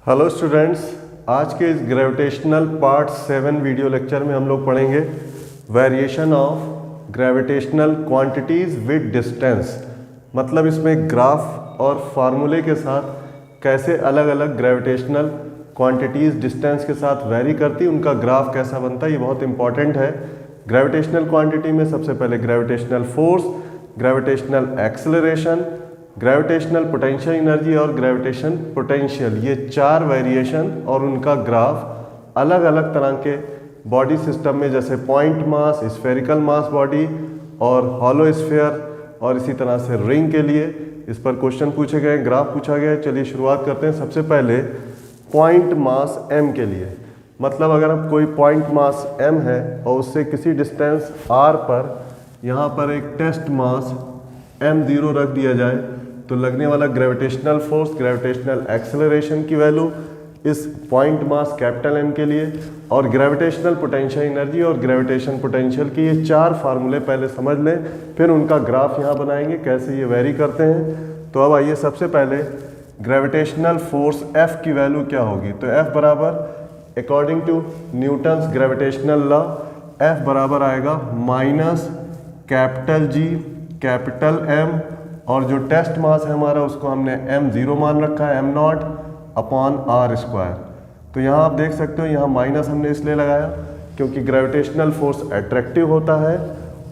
Hello students, आज के इस ग्रेविटेशनल पार्ट 7 वीडियो लेक्चर में हम लोग पढ़ेंगे variation of gravitational quantities with distance. मतलब इसमें ग्राफ और फार्मूले के साथ कैसे अलग अलग ग्रेविटेशनल क्वांटिटीज़ डिस्टेंस के साथ वेरी करती, उनका ग्राफ कैसा बनता है, ये बहुत इंपॉर्टेंट है। ग्रेविटेशनल क्वांटिटी में सबसे पहले gravitational force, gravitational acceleration, gravitational potential energy और ग्रेविटेशन पोटेंशियल, ये चार वेरिएशन और उनका ग्राफ अलग अलग तरह के बॉडी सिस्टम में, जैसे point mass, spherical mass body और हॉलो स्फीयर और इसी तरह से रिंग के लिए इस पर क्वेश्चन पूछे गए, ग्राफ पूछा गया है। चलिए शुरुआत करते हैं। सबसे पहले पॉइंट मास m के लिए, मतलब अगर हम कोई पॉइंट मास m है और उससे किसी डिस्टेंस r पर यहाँ पर एक टेस्ट मास m0 रख दिया जाए तो लगने वाला ग्रेविटेशनल फोर्स, ग्रेविटेशनल एक्सेलरेशन की वैल्यू इस पॉइंट मास कैपिटल M के लिए और ग्रेविटेशनल पोटेंशियल एनर्जी और ग्रेविटेशन पोटेंशियल के ये चार फार्मूले पहले समझ लें, फिर उनका ग्राफ यहाँ बनाएंगे कैसे ये वेरी करते हैं। तो अब आइए, सबसे पहले ग्रेविटेशनल फोर्स F की वैल्यू क्या होगी। तो F बराबर according to Newton's gravitational law F बराबर आएगा minus capital G capital M और जो टेस्ट मास है हमारा उसको हमने m0 मान रखा है, m0 अपॉन r स्क्वायर। तो यहाँ आप देख सकते हो, यहाँ माइनस हमने इसलिए लगाया क्योंकि ग्रेविटेशनल फोर्स अट्रैक्टिव होता है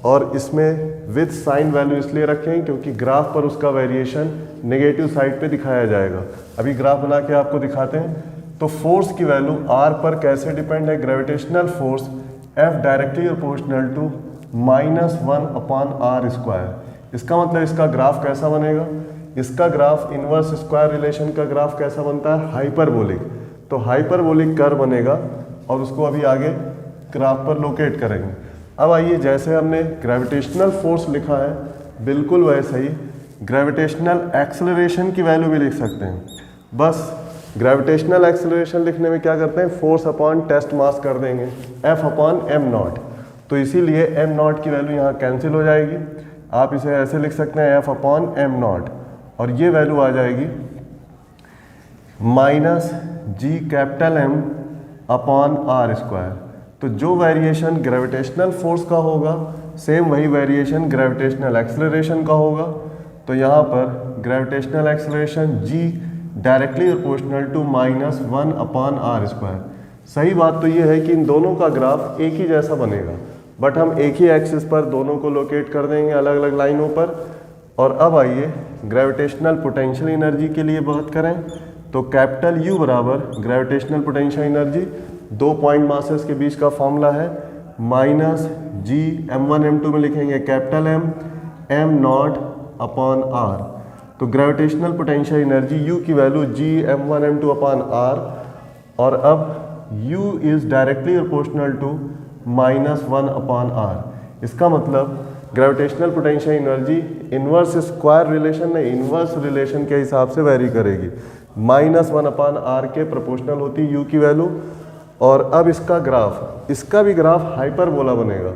और इसमें विद साइन वैल्यू इसलिए रखें क्योंकि ग्राफ पर उसका वेरिएशन नेगेटिव साइड पे दिखाया जाएगा। अभी ग्राफ बना के आपको दिखाते हैं। तो फोर्स की वैल्यू r पर कैसे डिपेंड है। Gravitational force F directly proportional to -1 upon r square. इसका मतलब इसका ग्राफ कैसा बनेगा। इसका ग्राफ इनवर्स स्क्वायर रिलेशन का ग्राफ कैसा बनता है, हाइपरबोलिक। तो हाइपरबोलिक कर्व बनेगा और उसको अभी आगे ग्राफ पर लोकेट करेंगे। अब आइए, जैसे हमने ग्रेविटेशनल फोर्स लिखा है बिल्कुल वैसे ही ग्रेविटेशनल एक्सेलरेशन की वैल्यू भी लिख सकते हैं। बस ग्रेविटेशनल एक्सेलरेशन लिखने में क्या करते हैं, फोर्स अपॉन टेस्ट मास कर देंगे, F अपॉन m0। तो इसीलिए m0 की वैल्यू यहाँ कैंसिल हो जाएगी। आप इसे ऐसे लिख सकते हैं F अपॉन m0 और ये वैल्यू आ जाएगी minus G capital M upon r square. तो जो वेरिएशन ग्रेविटेशनल फोर्स का होगा सेम वही वेरिएशन ग्रेविटेशनल एक्सेलरेशन का होगा। तो यहाँ पर gravitational acceleration G directly proportional to -1 upon r square. सही बात तो ये है कि इन दोनों का ग्राफ एक ही जैसा बनेगा, बट हम एक ही एक्सिस पर दोनों को लोकेट कर देंगे अलग अलग लाइनों पर। और अब आइए ग्रेविटेशनल पोटेंशियल एनर्जी के लिए बात करें तो कैपिटल U बराबर ग्रेविटेशनल पोटेंशियल एनर्जी, दो पॉइंट मासेस के बीच का फॉर्मूला है माइनस G m1 m2 में लिखेंगे capital M m0 upon r। तो ग्रेविटेशनल पोटेंशियल एनर्जी U की value G m1 m2 upon r और अब U is directly proportional to -1 upon r। इसका मतलब gravitational potential energy inverse square relation नहीं, inverse relation के हिसाब से वेरी करेगी। -1 अपॉन r के प्रोपोर्शनल होती है U की वैल्यू। और अब इसका ग्राफ, इसका भी ग्राफ हाइपरबोला बनेगा।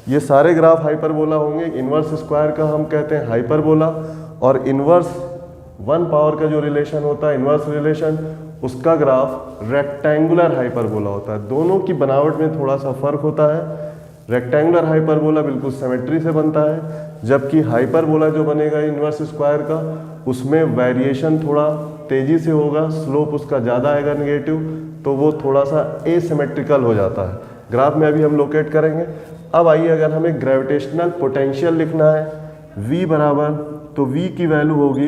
ये सारे ग्राफ हाइपरबोला होंगे। इनवर्स स्क्वायर का हम कहते हैं हाइपरबोला और इनवर्स 1 पावर का जो रिलेशन होता है इनवर्स रिलेशन, उसका ग्राफ रेक्टेंगुलर हाइपरबोला होता है। दोनों की बनावट में थोड़ा सा फर्क होता है। रेक्टेंगुलर हाइपरबोला बिल्कुल सिमेट्री से बनता है, जबकि हाइपरबोला जो बनेगा इनवर्स स्क्वायर का उसमें वेरिएशन थोड़ा तेजी से होगा, स्लोप उसका ज़्यादा आएगा नेगेटिव, तो वो थोड़ा सा एसिमेट्रिकल हो जाता है। ग्राफ में अभी हम लोकेट करेंगे। अब आइए, अगर हमें ग्रेविटेशनल पोटेंशियल लिखना है V बराबर, तो V की वैल्यू होगी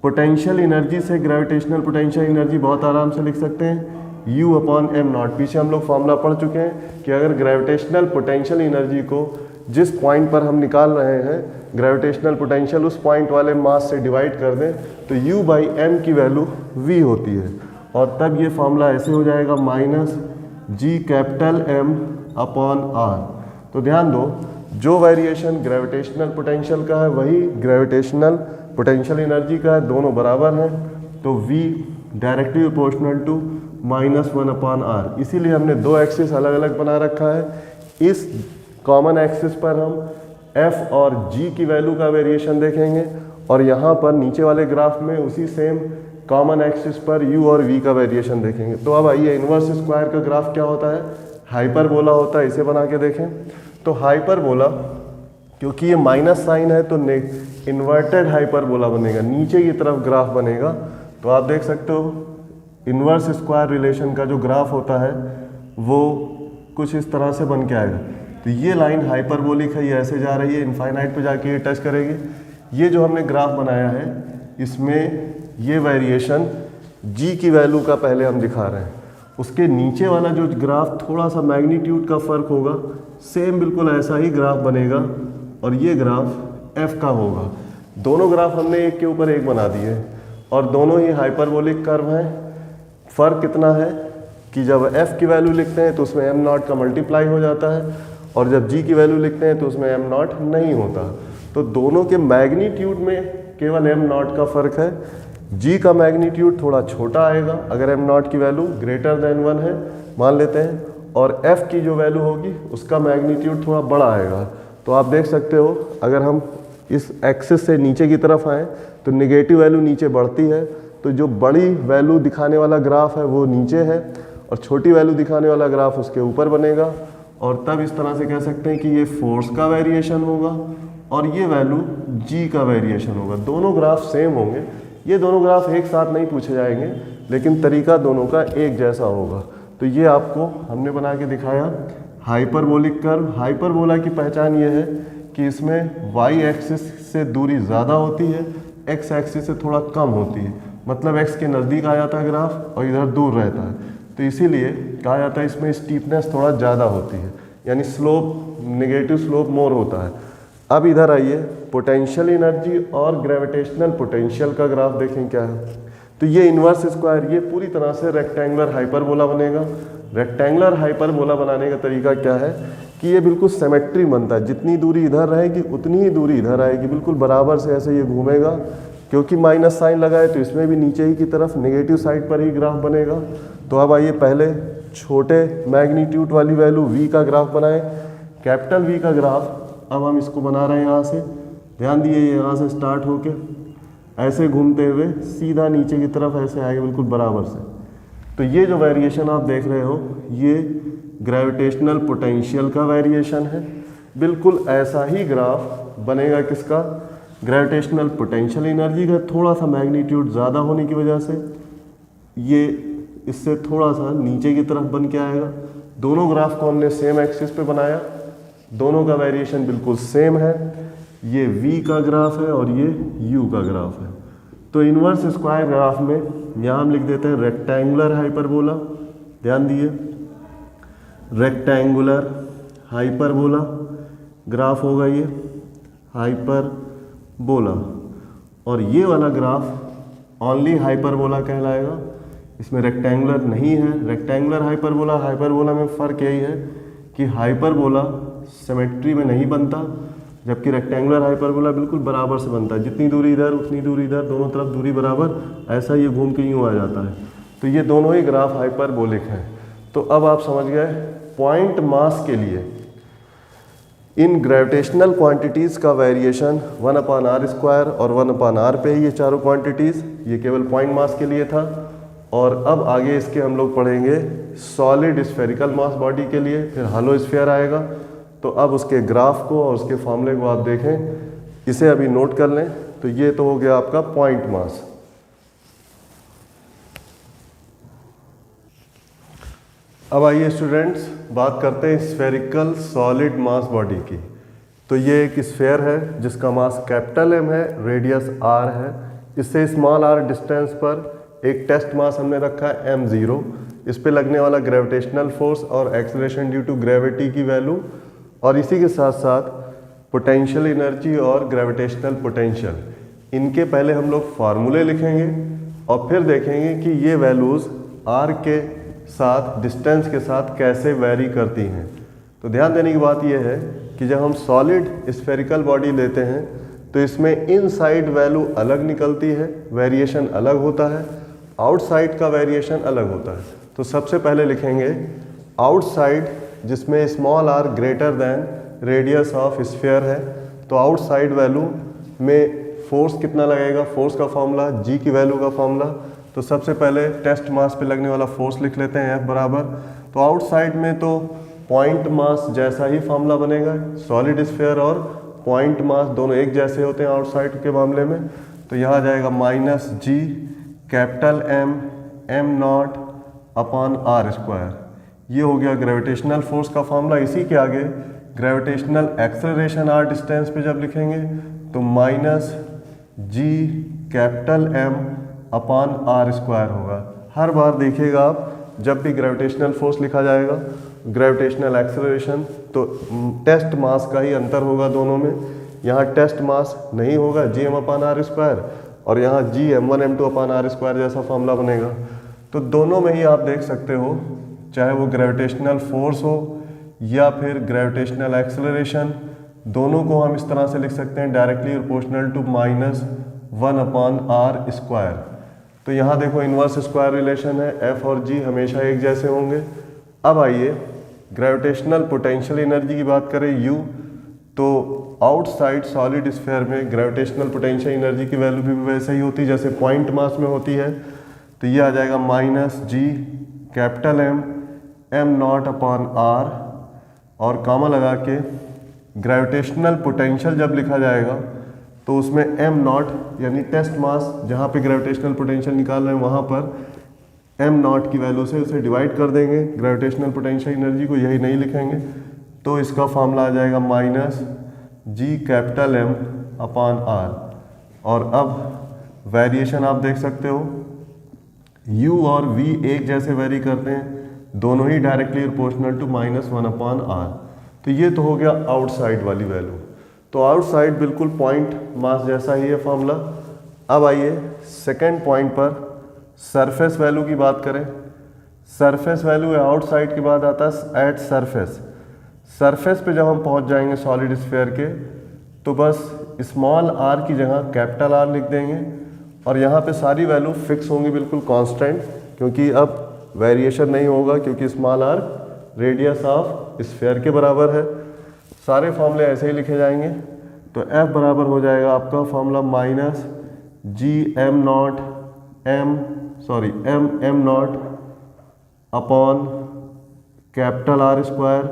पोटेंशियल एनर्जी से ग्रेविटेशनल पोटेंशियल एनर्जी बहुत आराम से लिख सकते हैं U अपॉन m0। पीछे हम लोग फॉर्मूला पढ़ चुके हैं कि अगर ग्रेविटेशनल पोटेंशियल एनर्जी को जिस पॉइंट पर हम निकाल रहे हैं ग्रेविटेशनल पोटेंशियल उस पॉइंट वाले मास से डिवाइड कर दें तो U बाई m की वैल्यू V होती है। और तब ये फॉर्मूला ऐसे हो जाएगा minus G capital M upon r। तो ध्यान दो, जो वेरिएशन ग्रेविटेशनल पोटेंशियल का है वही ग्रेविटेशनल पोटेंशियल एनर्जी का है, दोनों बराबर हैं। तो V directly proportional to -1 upon r। इसीलिए हमने दो एक्सिस अलग अलग बना रखा है। इस कॉमन एक्सिस पर हम F और G की वैल्यू का वेरिएशन देखेंगे और यहाँ पर नीचे वाले ग्राफ में उसी सेम कॉमन एक्सिस पर u और v का वेरिएशन देखेंगे। तो अब आइए इन्वर्स स्क्वायर का ग्राफ क्या होता है, हाइपरबोला होता है। इसे बना के देखें तो हाइपरबोला, क्योंकि ये माइनस साइन है तो इन्वर्टेड हाइपरबोला बनेगा, नीचे की तरफ ग्राफ बनेगा। तो आप देख सकते हो इन्वर्स स्क्वायर रिलेशन का जो ग्राफ होता है वो कुछ इस तरह से बन के आएगा। तो ये लाइन हाइपरबोलिक है, ये ऐसे जा रही है, इनफाइनाइट पे जाके ये टच करेगी। ये जो हमने ग्राफ बनाया है इसमें ये वेरिएशन g की वैल्यू का पहले हम दिखा रहे हैं। उसके नीचे वाला जो ग्राफ थोड़ा सा मैग्नीट्यूड का फ़र्क होगा, सेम बिल्कुल ऐसा ही ग्राफ बनेगा और ये ग्राफ f का होगा। दोनों ग्राफ हमने एक के ऊपर एक बना दिए और दोनों ही हाइपरबोलिक कर्व हैं। फ़र्क कितना है कि जब f की वैल्यू लिखते हैं तो उसमें m नॉट का मल्टीप्लाई हो जाता है और जब g की वैल्यू लिखते हैं तो उसमें m नॉट नहीं होता। तो दोनों के मैग्नीट्यूड में केवल m नॉट का फ़र्क है। g का मैग्नीट्यूड थोड़ा छोटा आएगा अगर m नॉट की वैल्यू ग्रेटर देन 1 है मान लेते हैं, और f की जो वैल्यू होगी उसका मैग्नीट्यूड थोड़ा बड़ा आएगा। तो आप देख सकते हो अगर हम इस एक्सिस से नीचे की तरफ आएँ तो नेगेटिव वैल्यू नीचे बढ़ती है, तो जो बड़ी वैल्यू दिखाने वाला ग्राफ है वो नीचे है और छोटी वैल्यू दिखाने वाला ग्राफ उसके ऊपर बनेगा। और तब इस तरह से कह सकते हैं कि ये फोर्स का वेरिएशन होगा और ये वैल्यू g का वेरिएशन होगा। दोनों ग्राफ सेम होंगे। ये दोनों ग्राफ एक साथ नहीं पूछे जाएंगे लेकिन तरीका दोनों का एक जैसा होगा। तो ये आपको हमने बना के दिखाया हाइपरबोलिक कर्व। हाइपरबोला की पहचान ये है कि इसमें y एक्सिस से दूरी ज़्यादा होती है, x एक्सिस से थोड़ा कम होती है। मतलब x के नज़दीक आ जाता है ग्राफ और इधर दूर रहता है, तो इसीलिए कहा जाता है इसमें स्टीपनेस थोड़ा ज़्यादा होती है, यानी स्लोप, नेगेटिव स्लोप मोर होता है। अब इधर आइए, पोटेंशियल एनर्जी और ग्रेविटेशनल पोटेंशियल का ग्राफ देखें क्या है। तो ये इन्वर्स स्क्वायर, ये पूरी तरह से रेक्टेंगुलर हाइपरबोला बनेगा। रेक्टेंगुलर हाइपरबोला बनाने का तरीका क्या है कि ये बिल्कुल सिमेट्री बनता है, जितनी दूरी इधर रहेगी उतनी ही दूरी इधर आएगी, बिल्कुल बराबर से ऐसे ये घूमेगा। क्योंकि माइनस साइन लगा है तो इसमें भी नीचे ही की तरफ नेगेटिव साइड पर ही ग्राफ बनेगा। तो अब आइए पहले छोटे मैग्नीट्यूड वाली वैल्यू v का ग्राफ बनाएं। कैपिटल V का ग्राफ अब हम इसको बना रहे हैं यहाँ से। ध्यान दिए, यहाँ से स्टार्ट होके ऐसे घूमते हुए सीधा नीचे की तरफ ऐसे आएगा बिल्कुल बराबर से। तो ये जो वेरिएशन आप देख रहे हो ये ग्रेविटेशनल पोटेंशियल का वेरिएशन है। बिल्कुल ऐसा ही ग्राफ बनेगा किसका, ग्रेविटेशनल पोटेंशियल एनर्जी का। थोड़ा सा मैग्नीट्यूड ज़्यादा होने की वजह से ये इससे थोड़ा सा नीचे की तरफ बन के आएगा। दोनों ग्राफ को हमने सेम एक्सिस पे बनाया, दोनों का वेरिएशन बिल्कुल सेम है। ये v का ग्राफ है और ये u का ग्राफ है। तो इन्वर्स स्क्वायर ग्राफ में यहाँ हम लिख देते हैं रेक्टेंगुलर हाइपरबोला। ध्यान दिए, रेक्टेंगुलर हाइपरबोला ग्राफ होगा ये हाइपरबोला, और ये वाला ग्राफ ओनली हाइपरबोला कहलाएगा। इसमें रेक्टेंगुलर नहीं है। रेक्टेंगुलर हाइपरबोला, हाइपरबोला में फ़र्क यही है कि हाइपरबोला सिमेट्री में नहीं बनता, जबकि रेक्टेंगुलर हाइपरबोला बिल्कुल बराबर से बनता है। जितनी दूरी इधर उतनी दूरी इधर, दोनों तरफ दूरी बराबर, ऐसा ये घूम के यूँ आ जाता है। तो ये दोनों ही ग्राफ हाइपरबोलिक हैं। तो अब आप समझ गए पॉइंट मास के लिए इन ग्रेविटेशनल क्वांटिटीज़ का वेरिएशन 1/r² और 1/r पे ही ये चारों क्वांटिटीज़, ये केवल पॉइंट मास के लिए था। और अब आगे इसके हम लोग पढ़ेंगे सॉलिड स्फेरिकल मास बॉडी के लिए, फिर हॉलो स्फीयर आएगा। तो अब उसके ग्राफ को और उसके फॉर्मूले को आप देखें, इसे अभी नोट कर लें। तो ये तो हो गया आपका पॉइंट मास। अब आइए स्टूडेंट्स बात करते हैं स्फेरिकल सॉलिड मास बॉडी की। तो ये एक स्फेयर है जिसका मास कैपिटल M है, रेडियस r है। इससे स्मॉल r डिस्टेंस पर एक टेस्ट मास हमने रखा है m0। इस पे लगने वाला ग्रेविटेशनल फोर्स और एक्सेलरेशन ड्यू टू ग्रेविटी की वैल्यू, और इसी के साथ साथ पोटेंशियल एनर्जी और ग्रेविटेशनल पोटेंशियल, इनके पहले हम लोग फार्मूले लिखेंगे और फिर देखेंगे कि ये वैल्यूज़ r के साथ, डिस्टेंस के साथ कैसे वेरी करती हैं। तो ध्यान देने की बात यह है कि जब हम सॉलिड स्फेरिकल बॉडी लेते हैं तो इसमें इनसाइड वैल्यू अलग निकलती है, वेरिएशन अलग होता है, आउटसाइड का वेरिएशन अलग होता है। तो सबसे पहले लिखेंगे आउटसाइड, जिसमें small r greater than radius of sphere है। तो आउटसाइड वैल्यू में फोर्स कितना लगेगा, फोर्स का फॉर्मूला, g की वैल्यू का फॉर्मूला तो सबसे पहले टेस्ट मास पे लगने वाला फोर्स लिख लेते हैं F बराबर, तो आउटसाइड में तो पॉइंट मास जैसा ही फॉर्मूला बनेगा, सॉलिड स्फीयर और पॉइंट मास दोनों एक जैसे होते हैं आउटसाइड के मामले में। तो यहाँ आ जाएगा minus G capital M not upon R square. ये हो गया ग्रेविटेशनल फोर्स का फॉर्मूला। इसी के आगे ग्रेविटेशनल एक्सेलरेशन आर डिस्टेंस पे जब लिखेंगे तो minus G capital M upon R square होगा। हर बार देखिएगा आप जब भी ग्रेविटेशनल फोर्स लिखा जाएगा, ग्रेविटेशनल एक्सेलरेशन, तो टेस्ट मास का ही अंतर होगा दोनों में। यहाँ टेस्ट मास नहीं होगा G M upon R square, और यहाँ G M1 M2 upon R square जैसा फॉर्मूला बनेगा। तो दोनों में ही आप देख सकते हो, चाहे वो ग्रेविटेशनल फोर्स हो या फिर ग्रेविटेशनल एक्सेलरेशन, दोनों को हम इस तरह से लिख सकते हैं directly proportional to -1 upon R square. तो यहाँ देखो इन्वर्स स्क्वायर रिलेशन है, F और G हमेशा एक जैसे होंगे। अब आइए ग्रेविटेशनल पोटेंशियल एनर्जी की बात करें U, तो आउटसाइड सॉलिड स्फीयर में ग्रेविटेशनल पोटेंशियल एनर्जी की वैल्यू भी वैसे ही होती है जैसे पॉइंट मास में होती है। तो ये आ जाएगा minus G capital M not upon R, और कामा लगा के ग्रेविटेशनल पोटेंशियल जब लिखा जाएगा तो उसमें एम नॉट यानी टेस्ट मास जहाँ पे ग्रेविटेशनल पोटेंशियल निकाल रहे हैं वहाँ पर एम नॉट की वैल्यू से उसे डिवाइड कर देंगे ग्रेविटेशनल पोटेंशियल एनर्जी को, यही नहीं लिखेंगे। तो इसका फॉर्मूला आ जाएगा minus G capital M upon R. और अब वेरिएशन आप देख सकते हो, u और v एक जैसे वेरी करते हैं, दोनों ही directly proportional to -1 upon R. तो ये तो हो गया आउटसाइड वाली वैल्यू। तो आउटसाइड बिल्कुल पॉइंट मास जैसा ही है फॉर्मूला। अब आइए सेकेंड पॉइंट पर सरफेस वैल्यू की बात करें। सरफेस वैल्यू है आउटसाइड के बाद आता है एट सरफेस। सरफेस पे जब हम पहुंच जाएंगे सॉलिड स्फीयर के, तो बस स्मॉल आर की जगह कैपिटल आर लिख देंगे, और यहाँ पे सारी वैल्यू फिक्स होंगी बिल्कुल कांस्टेंट, क्योंकि अब वेरिएशन नहीं होगा, क्योंकि small R radius of sphere के बराबर है। सारे फॉर्मूले ऐसे ही लिखे जाएंगे। तो F बराबर हो जाएगा आपका formula minus G M not upon capital R square,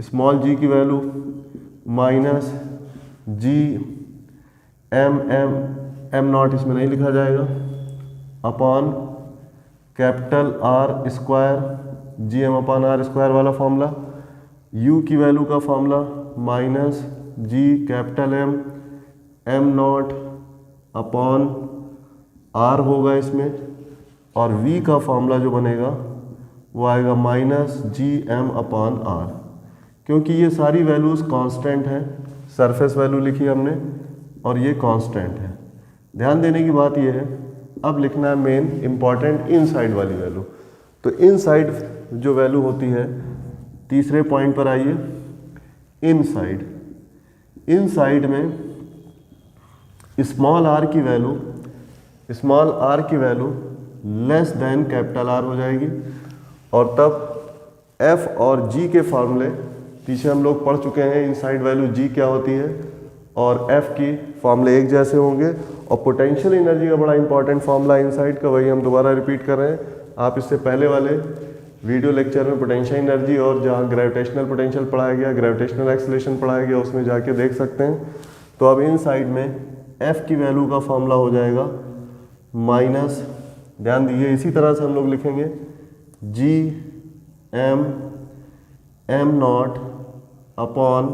small G की value minus G M not इसमें नहीं लिखा जाएगा, upon capital R square G M upon R square वाला फॉर्मूला। u की वैल्यू का formula minus G capital M not upon R होगा इसमें, और v का फॉर्मूला जो बनेगा वो आएगा minus G M upon R. क्योंकि ये सारी वैल्यूज़ कांस्टेंट हैं, सरफेस वैल्यू लिखी हमने और ये कांस्टेंट है। ध्यान देने की बात ये है, अब लिखना है मेन इंपॉर्टेंट इनसाइड वाली वैल्यू। तो इनसाइड जो वैल्यू होती है, तीसरे पॉइंट पर आइए, इनसाइड में स्मॉल आर की value less than capital R हो जाएगी, और तब एफ और जी के फॉर्मूले पीछे हम लोग पढ़ चुके हैं। इनसाइड वैल्यू जी क्या होती है और एफ की फॉर्मूले एक जैसे होंगे, और पोटेंशियल एनर्जी का बड़ा इंपॉर्टेंट फॉर्मूला इनसाइड का, वही हम दोबारा रिपीट कर रहे हैं। आप इससे पहले वाले वीडियो लेक्चर में पोटेंशियल एनर्जी और जहाँ ग्रेविटेशनल पोटेंशियल पढ़ाया गया, ग्रेविटेशनल एक्सेलरेशन पढ़ाया गया, उसमें जाके देख सकते हैं। तो अब इनसाइड में एफ की वैल्यू का फॉर्मूला हो जाएगा माइनस, ध्यान दीजिए इसी तरह से हम लोग लिखेंगे जी एम नॉट अपॉन,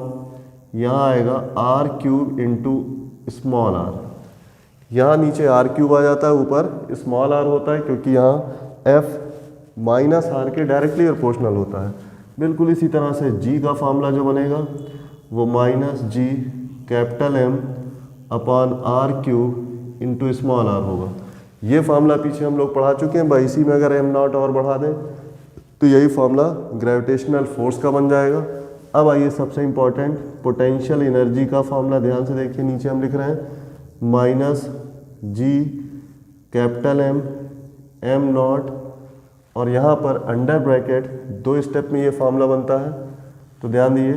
यहाँ आएगा R cube into small R. यहाँ नीचे आर क्यूब आ जाता है, ऊपर स्मॉल आर होता है, क्योंकि यहाँ एफ माइनस आर के डायरेक्टली प्रोपोर्शनल होता है। बिल्कुल इसी तरह से जी का फॉर्मूला जो बनेगा वो minus G capital M upon R cube into small R होगा। ये फार्मूला पीछे हम लोग पढ़ा चुके हैं भाई, इसी में अगर एम नॉट और बढ़ा दें तो यही फार्मूला ग्रेविटेशनल फोर्स का बन जाएगा। अब आइए सबसे इम्पॉर्टेंट पोटेंशियल एनर्जी का फार्मूला, ध्यान से देखिए नीचे हम लिख रहे हैं minus G capital M not, और यहाँ पर अंडर ब्रैकेट 2 स्टेप में ये फार्मूला बनता है। तो ध्यान दिए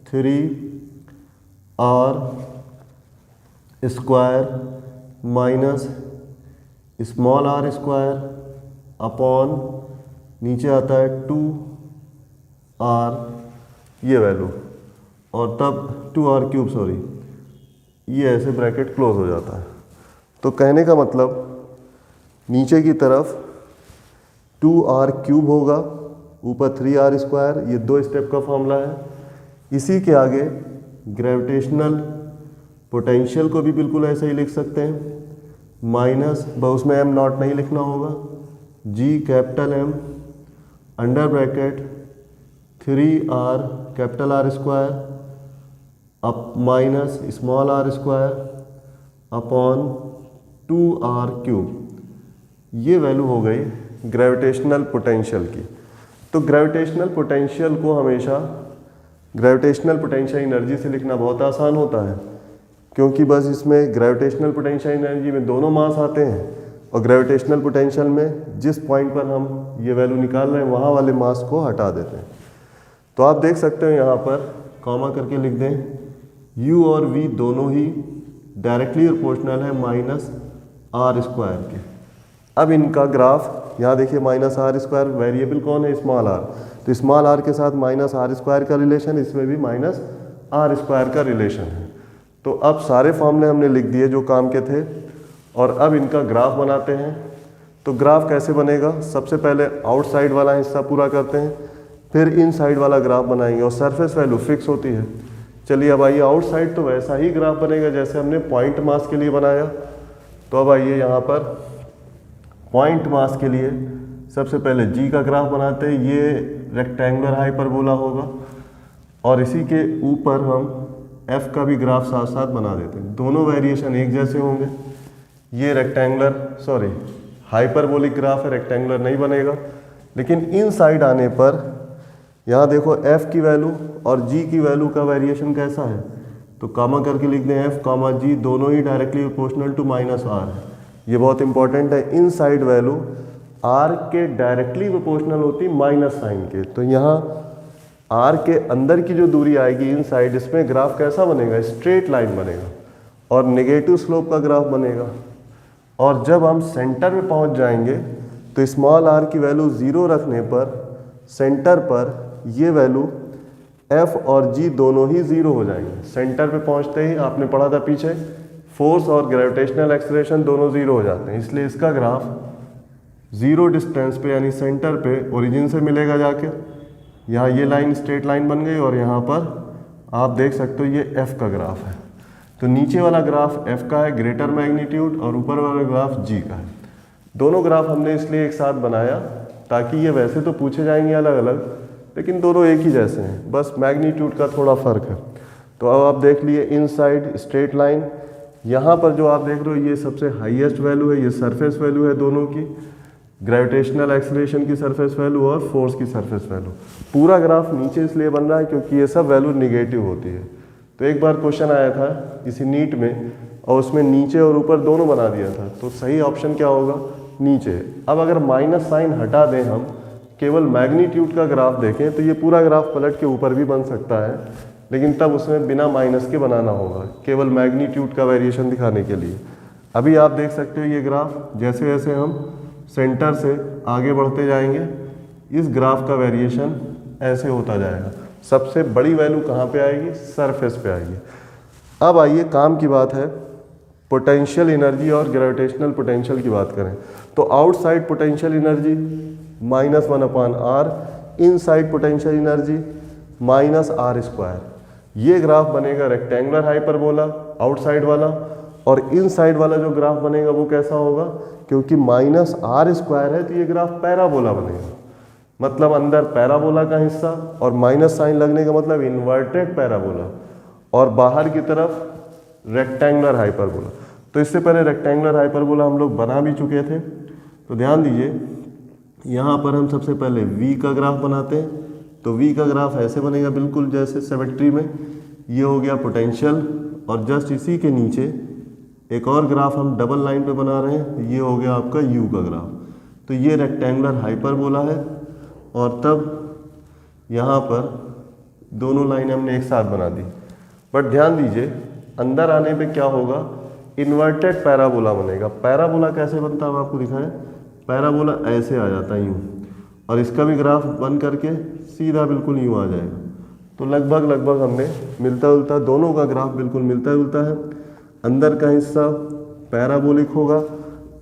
3r square minus small are square upon नीचे आता है 2r ये वैल्यू, और तब 2r क्यूब, सॉरी, ये ऐसे ब्रैकेट क्लोज हो जाता है। तो कहने का मतलब नीचे की तरफ 2r क्यूब होगा, ऊपर 3r स्क्वायर, ये 2 स्टेप का फॉर्मूला है। इसी के आगे ग्रेविटेशनल पोटेंशियल को भी बिल्कुल ऐसे ही लिख सकते हैं, माइनस, उसमें m नॉट नहीं लिखना होगा, g capital M under bracket 3r capital R square up minus small r square upon 2r cube. ये वैल्यू हो गई ग्रेविटेशनल पोटेंशियल की। तो ग्रेविटेशनल पोटेंशियल को हमेशा ग्रेविटेशनल पोटेंशियल एनर्जी से लिखना बहुत आसान होता है, क्योंकि बस इसमें ग्रेविटेशनल पोटेंशियल एनर्जी में दोनों मास आते हैं, और ग्रेविटेशनल पोटेंशियल में जिस पॉइंट पर हम ये वैल्यू निकाल रहे हैं वहाँ वाले मास को हटा देते हैं। तो आप देख सकते हो यहाँ पर कॉमा करके लिख दें, u और v दोनों ही डायरेक्टली प्रोपोर्शनल है माइनस आर स्क्वायर के। अब इनका ग्राफ यहाँ देखिए, माइनस आर स्क्वायर वेरिएबल कौन है, स्मॉल आर, तो स्मॉल आर के साथ माइनस आर स्क्वायर का रिलेशन, इसमें भी माइनस आर स्क्वायर का रिलेशन है। तो अब सारे फॉर्मूले हमने लिख दिए जो काम के थे, और अब इनका ग्राफ बनाते हैं। तो ग्राफ कैसे बनेगा, सबसे पहले आउटसाइड वाला हिस्सा पूरा करते हैं, फिर इनसाइड वाला ग्राफ बनाएंगे, और सरफेस वैल्यू फिक्स होती है। चलिए अब आइए, आउटसाइड तो वैसा ही ग्राफ बनेगा जैसे हमने पॉइंट मास के लिए बनाया। तो अब आइए यहाँ पर पॉइंट मास के लिए सबसे पहले g का ग्राफ बनाते हैं। ये रेक्टेंगुलर हाइपरबोला होगा, और इसी के ऊपर हम f का भी ग्राफ साथ साथ बना देते हैं। दोनों वेरिएशन एक जैसे होंगे। ये रेक्टेंगुलर, सॉरी, हाइपरबोलिक ग्राफ है, रेक्टेंगुलर नहीं बनेगा। लेकिन इन साइड आने पर यहाँ देखो f की वैल्यू और g की वैल्यू का वेरिएशन कैसा है, तो कामा करके लिख दें f कामा g दोनों ही directly proportional to minus r है। ये बहुत इंपॉर्टेंट है। इन साइड वैल्यू r के डायरेक्टली प्रोपोर्शनल होती माइनस साइन के, तो यहाँ r के अंदर की जो दूरी आएगी इन साइड, इसमें ग्राफ कैसा बनेगा, स्ट्रेट लाइन बनेगा, और नेगेटिव स्लोप का ग्राफ बनेगा। और जब हम सेंटर में पहुंच जाएंगे तो स्मॉल r की वैल्यू 0 रखने पर सेंटर पर ये वैल्यू f और g दोनों ही 0 हो जाएंगे। सेंटर पे पहुंचते ही आपने पढ़ा था पीछे, फोर्स और ग्रेविटेशनल एक्सेलरेशन दोनों 0 हो जाते हैं, इसलिए इसका ग्राफ 0 डिस्टेंस पे यानी सेंटर पे ओरिजिन से मिलेगा जाके। यहाँ ये लाइन स्ट्रेट लाइन बन गई, और यहाँ पर आप देख सकते हो ये f का ग्राफ है। तो नीचे वाला ग्राफ f का है ग्रेटर मैग्नीट्यूड, और ऊपर वाला ग्राफ g का है। दोनों ग्राफ हमने इसलिए एक साथ बनाया ताकि ये वैसे तो पूछे जाएंगे अलग अलग, लेकिन दोनों एक ही जैसे हैं, बस मैग्नीट्यूड का थोड़ा फर्क है। तो अब आप देख लिए इनसाइड स्ट्रेट लाइन, यहाँ पर जो आप देख रहे हो ये सबसे हाईएस्ट वैल्यू है, ये सरफेस वैल्यू है दोनों की, ग्रेविटेशनल एक्सेलरेशन की सरफेस वैल्यू और फोर्स की सरफेस वैल्यू। पूरा ग्राफ नीचे इसलिए बन रहा है क्योंकि ये सब वैल्यू निगेटिव होती है। तो एक बार क्वेश्चन आया था इसी नीट में, और उसमें नीचे और ऊपर दोनों बना दिया था, तो सही ऑप्शन क्या होगा, नीचे। अब अगर माइनस साइन हटा दें, हम केवल मैग्नीट्यूड का ग्राफ देखें, तो ये पूरा ग्राफ पलट के ऊपर भी बन सकता है, लेकिन तब उसमें बिना माइनस के बनाना होगा, केवल मैग्नीट्यूड का वेरिएशन दिखाने के लिए। अभी आप देख सकते हो ये ग्राफ, जैसे जैसे हम सेंटर से आगे बढ़ते जाएंगे इस ग्राफ का वेरिएशन ऐसे होता जाएगा। सबसे बड़ी वैल्यू कहाँ पे आएगी, सरफेस पे आएगी। अब आइए काम की बात है, पोटेंशियल एनर्जी और ग्रेविटेशनल पोटेंशियल की बात करें। तो outside potential energy -1/r, inside potential energy -r²। ये ग्राफ बनेगा रेक्टेंगुलर हाइपरबोला आउटसाइड वाला, और इनसाइड वाला जो ग्राफ बनेगा वो कैसा होगा, क्योंकि -r² है तो ये ग्राफ पैराबोला बनेगा, मतलब अंदर पैराबोला का हिस्सा, और माइनस साइन लगने का मतलब इन्वर्टेड पैराबोला, और बाहर की तरफ रेक्टेंगुलर हाइपरबोला। तो इससे पहले रेक्टेंगुलर हाइपरबोला हम लोग बना भी चुके थे। तो ध्यान दीजिए, यहाँ पर हम सबसे पहले v का ग्राफ बनाते हैं। तो v का ग्राफ ऐसे बनेगा, बिल्कुल जैसे सिमेट्री में। ये हो गया पोटेंशियल, और जस्ट इसी के नीचे एक और ग्राफ हम डबल लाइन पे बना रहे हैं, ये हो गया आपका u का ग्राफ। तो ये रेक्टेंगुलर हाइपरबोला है, और तब यहाँ पर दोनों लाइन हमने एक साथ बना दी। बट ध्यान दीजिए, अंदर आने पे क्या होगा, इन्वर्टेड पैराबोला बनेगा। पैराबोला कैसे बनता है हम आपको दिखाएं। पैराबोला ऐसे आ जाता है यूँ, और इसका भी ग्राफ बन करके सीधा बिल्कुल यूँ आ जाएगा। तो लगभग हमने मिलता जुलता, दोनों का ग्राफ बिल्कुल मिलता जुलता है। अंदर का हिस्सा पैराबोलिक होगा,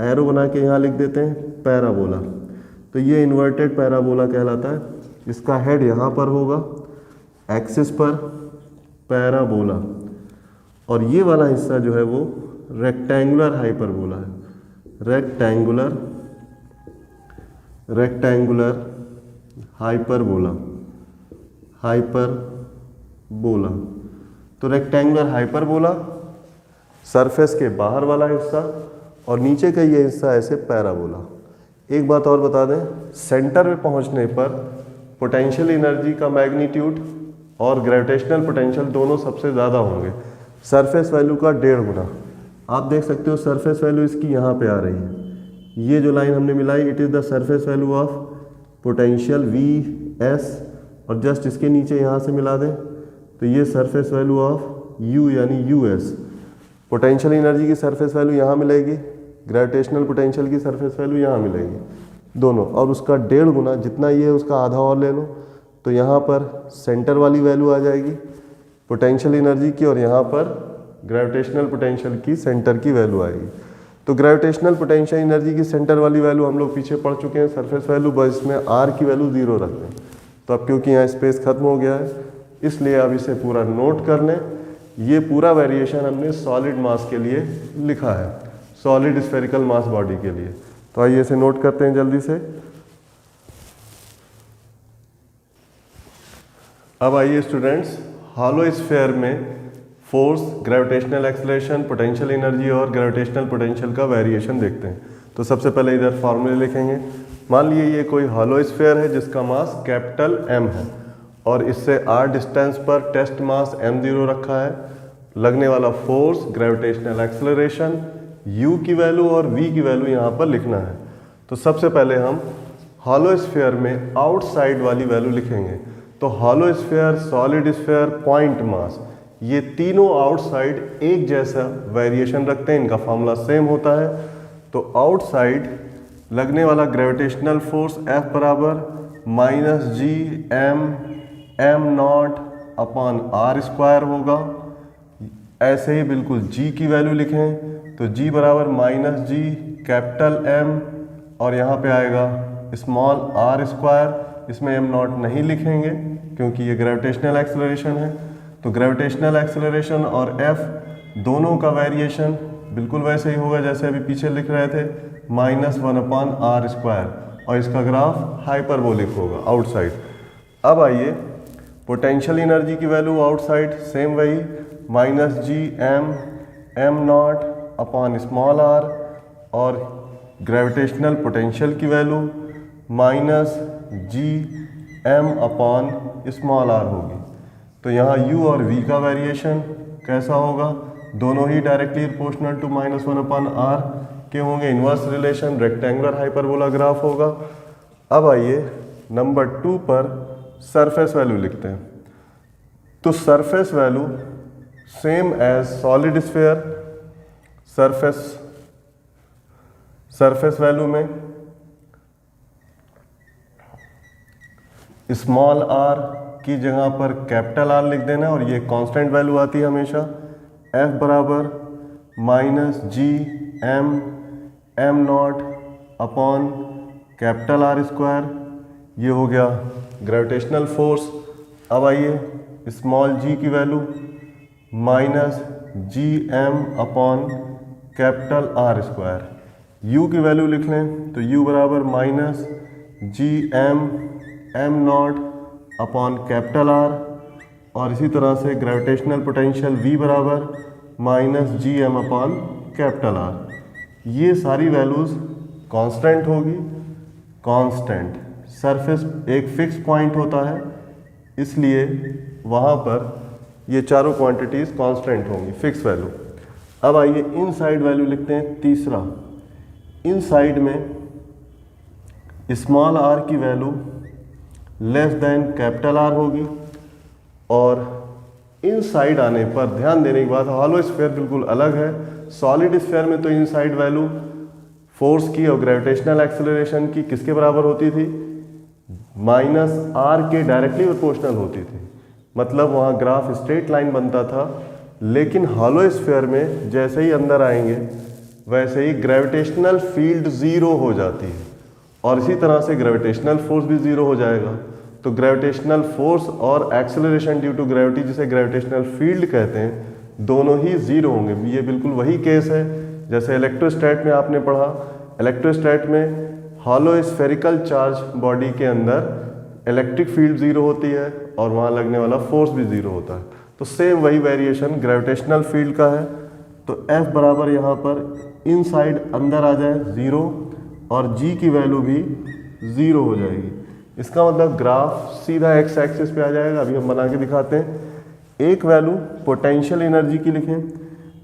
एरो बना के यहाँ लिख देते हैं पैराबोला। तो ये इन्वर्टेड पैराबोला कहलाता है। इसका हेड यहाँ पर होगा एक्सिस पर पैराबोला, और ये वाला हिस्सा जो है वो रेक्टेंगुलर हाइपरबोला है। Rectangular hyperbola. तो रेक्टेंगुलर हाइपरबोला सरफेस के बाहर वाला हिस्सा, और नीचे का ये हिस्सा ऐसे पैराबोला। एक बात और बता दें, सेंटर में पहुंचने पर पोटेंशियल एनर्जी का मैग्नीट्यूड और ग्रेविटेशनल पोटेंशियल दोनों सबसे ज़्यादा होंगे, सरफेस वैल्यू का 1.5 गुना। आप देख सकते हो सरफेस वैल्यू इसकी यहाँ पे आ रही है। ये जो लाइन हमने मिलाई, it is the surface value of potential Vs, और जस्ट इसके नीचे यहाँ से मिला दें तो ये सरफेस वैल्यू ऑफ U यानी Us। पोटेंशियल एनर्जी की सरफेस वैल्यू यहाँ मिलेगी, ग्रेविटेशनल पोटेंशियल की सरफेस वैल्यू यहाँ मिलेगी दोनों, और उसका 1.5 गुना, जितना ये है उसका आधा और ले लो तो यहाँ पर सेंटर वाली वैल्यू आ जाएगी पोटेंशियल एनर्जी की, और यहाँ पर ग्रेविटेशनल पोटेंशियल की सेंटर की वैल्यू आएगी। तो ग्रेविटेशनल पोटेंशियल एनर्जी की सेंटर वाली वैल्यू हम लोग पीछे पढ़ चुके हैं, सरफेस वैल्यू, बस इसमें R की वैल्यू 0 रख दें। तो अब क्योंकि यहाँ स्पेस खत्म हो गया है, इसलिए अब इसे पूरा नोट कर लें। ये पूरा वेरिएशन हमने सॉलिड मास के लिए लिखा है, सॉलिड स्फेरिकल मास बॉडी के लिए। तो आइए इसे नोट करते हैं जल्दी से। अब आइए स्टूडेंट्स, हॉलो स्फीयर में force, gravitational acceleration, potential energy और ग्रेविटेशनल पोटेंशियल का वेरिएशन देखते हैं। तो सबसे पहले इधर फॉर्मूले लिखेंगे। मान लीजिए ये कोई हॉलो स्फीयर है जिसका मास कैपिटल M है, और इससे R डिस्टेंस पर टेस्ट मास m0 रखा है। लगने वाला फोर्स, ग्रेविटेशनल एक्सेलरेशन, U की वैल्यू और V की वैल्यू यहाँ पर लिखना है। तो सबसे पहले हम हॉलो स्फीयर में आउटसाइड वाली वैल्यू लिखेंगे। तो hollow sphere, solid sphere, point mass, ये तीनों आउटसाइड एक जैसा वेरिएशन रखते हैं, इनका फॉर्मूला सेम होता है। तो आउटसाइड लगने वाला ग्रेविटेशनल फोर्स F बराबर -G(m)m0/r² होगा। ऐसे ही बिल्कुल G की वैल्यू लिखें तो G बराबर -G कैपिटल M, और यहाँ पे आएगा स्मॉल r²। इसमें m0 नहीं लिखेंगे क्योंकि ये ग्रेविटेशनल एक्सेलरेशन है। तो ग्रेविटेशनल एक्सेलरेशन और F दोनों का वेरिएशन बिल्कुल वैसे ही होगा जैसे अभी पीछे लिख रहे थे, -1/r², और इसका ग्राफ हाइपरबोलिक होगा आउटसाइड। अब आइए पोटेंशियल एनर्जी की वैल्यू आउटसाइड सेम वही, -Gm(m)/r, और ग्रेविटेशनल पोटेंशियल की वैल्यू -Gm/r होगी। तो यहाँ U और V का वेरिएशन कैसा होगा, दोनों ही डायरेक्टली प्रोपोर्शनल टू -1/r के होंगे, inverse relation, rectangular hyperbola graph होगा। अब आइए नंबर 2 पर सरफेस वैल्यू लिखते हैं। तो surface value same as solid sphere. Surface value में स्मॉल r की जगह पर कैपिटल R लिख देना, और ये कांस्टेंट वैल्यू आती है हमेशा। F बराबर -Gm(m0/R², ये हो गया ग्रेविटेशनल फोर्स। अब आइए स्मॉल g की वैल्यू -Gm/R²। U की वैल्यू लिख लें तो U बराबर -Gm(m0/R), और इसी तरह से ग्रेविटेशनल पोटेंशियल V बराबर -Gm/R। ये सारी वैल्यूज़ कांस्टेंट होगी। कांस्टेंट सरफेस एक फिक्स पॉइंट होता है, इसलिए वहाँ पर ये चारों क्वांटिटीज़ कांस्टेंट होंगी, फिक्स वैल्यू। अब आइए इनसाइड वैल्यू लिखते हैं। तीसरा, इनसाइड में स्मॉल r की value less than capital R होगी, और इनसाइड आने पर ध्यान देने की बात, हॉलो स्फीयर बिल्कुल अलग है, सॉलिड स्फीयर में तो इनसाइड वैल्यू फोर्स की और ग्रेविटेशनल एक्सेलरेशन की किसके बराबर होती थी, -r के डायरेक्टली प्रोपोर्शनल होती थी। मतलब वहाँ ग्राफ स्ट्रेट लाइन बनता था। लेकिन हॉलो स्फीयर में जैसे ही अंदर आएंगे वैसे ही ग्रेविटेशनल फील्ड ज़ीरो हो जाती है और इसी तरह से ग्रेविटेशनल फोर्स भी ज़ीरो हो जाएगा। तो ग्रेविटेशनल फोर्स और एक्सेलरेशन ड्यू टू ग्रेविटी, जिसे ग्रेविटेशनल फील्ड कहते हैं, दोनों ही ज़ीरो होंगे। ये बिल्कुल वही केस है जैसे इलेक्ट्रोस्टैट में आपने पढ़ा। इलेक्ट्रोस्टैट में हॉलो स्फेरिकल चार्ज बॉडी के अंदर इलेक्ट्रिक फील्ड ज़ीरो होती है और वहाँ लगने वाला फोर्स भी ज़ीरो होता है। तो सेम वही वेरिएशन ग्रेविटेशनल फील्ड का है। तो F बराबर यहाँ पर इनसाइड अंदर आ जाए 0 और G की वैल्यू भी 0 हो जाएगी। इसका मतलब ग्राफ सीधा एक्स एक्सिस पे आ जाएगा। अभी हम बना के दिखाते हैं। एक वैल्यू पोटेंशियल एनर्जी की लिखें।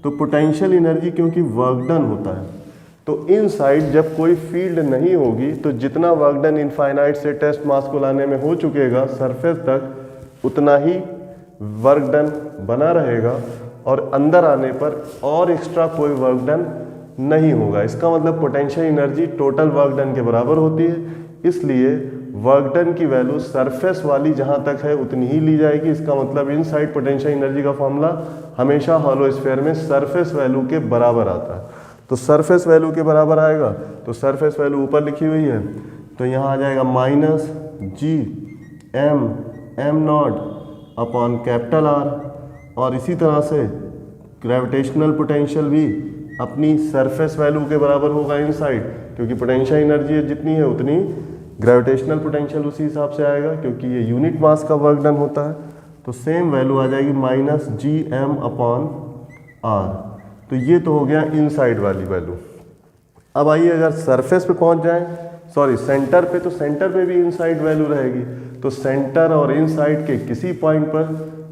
तो पोटेंशियल एनर्जी क्योंकि वर्क डन होता है, तो इनसाइड जब कोई फील्ड नहीं होगी तो जितना वर्क डन इनफाइनाइट से टेस्ट मास को लाने में हो चुकेगा सरफेस तक, उतना ही वर्क डन बना रहेगा और अंदर आने पर और एक्स्ट्रा कोई वर्क डन नहीं होगा। इसका मतलब potential energy total work done के बराबर होती है। इसलिए वर्क डन की वैल्यू सरफेस वाली जहां तक है उतनी ही ली जाएगी। इसका मतलब इनसाइड पोटेंशियल एनर्जी का फॉर्मूला हमेशा हॉलो स्फीयर में सरफेस वैल्यू के बराबर आता है। तो सरफेस वैल्यू के बराबर आएगा तो सरफेस वैल्यू ऊपर लिखी हुई है, तो यहाँ आ जाएगा -G(m)m0 अपॉन R। और इसी तरह से ग्रेविटेशनल पोटेंशियल भी अपनी सरफेस वैल्यू के बराबर होगा इनसाइड, क्योंकि पोटेंशियल एनर्जी जितनी है उतनी ग्रेविटेशनल पोटेंशियल उसी हिसाब से आएगा, क्योंकि ये यूनिट मास का वर्क डन होता है। तो सेम वैल्यू आ जाएगी -Gm/r। तो ये तो हो गया इनसाइड वाली वैल्यू। अब आइए अगर सरफेस पे पहुंच जाएं, सॉरी सेंटर पे, तो सेंटर पे भी इनसाइड वैल्यू रहेगी। तो सेंटर और इनसाइड के किसी पॉइंट पर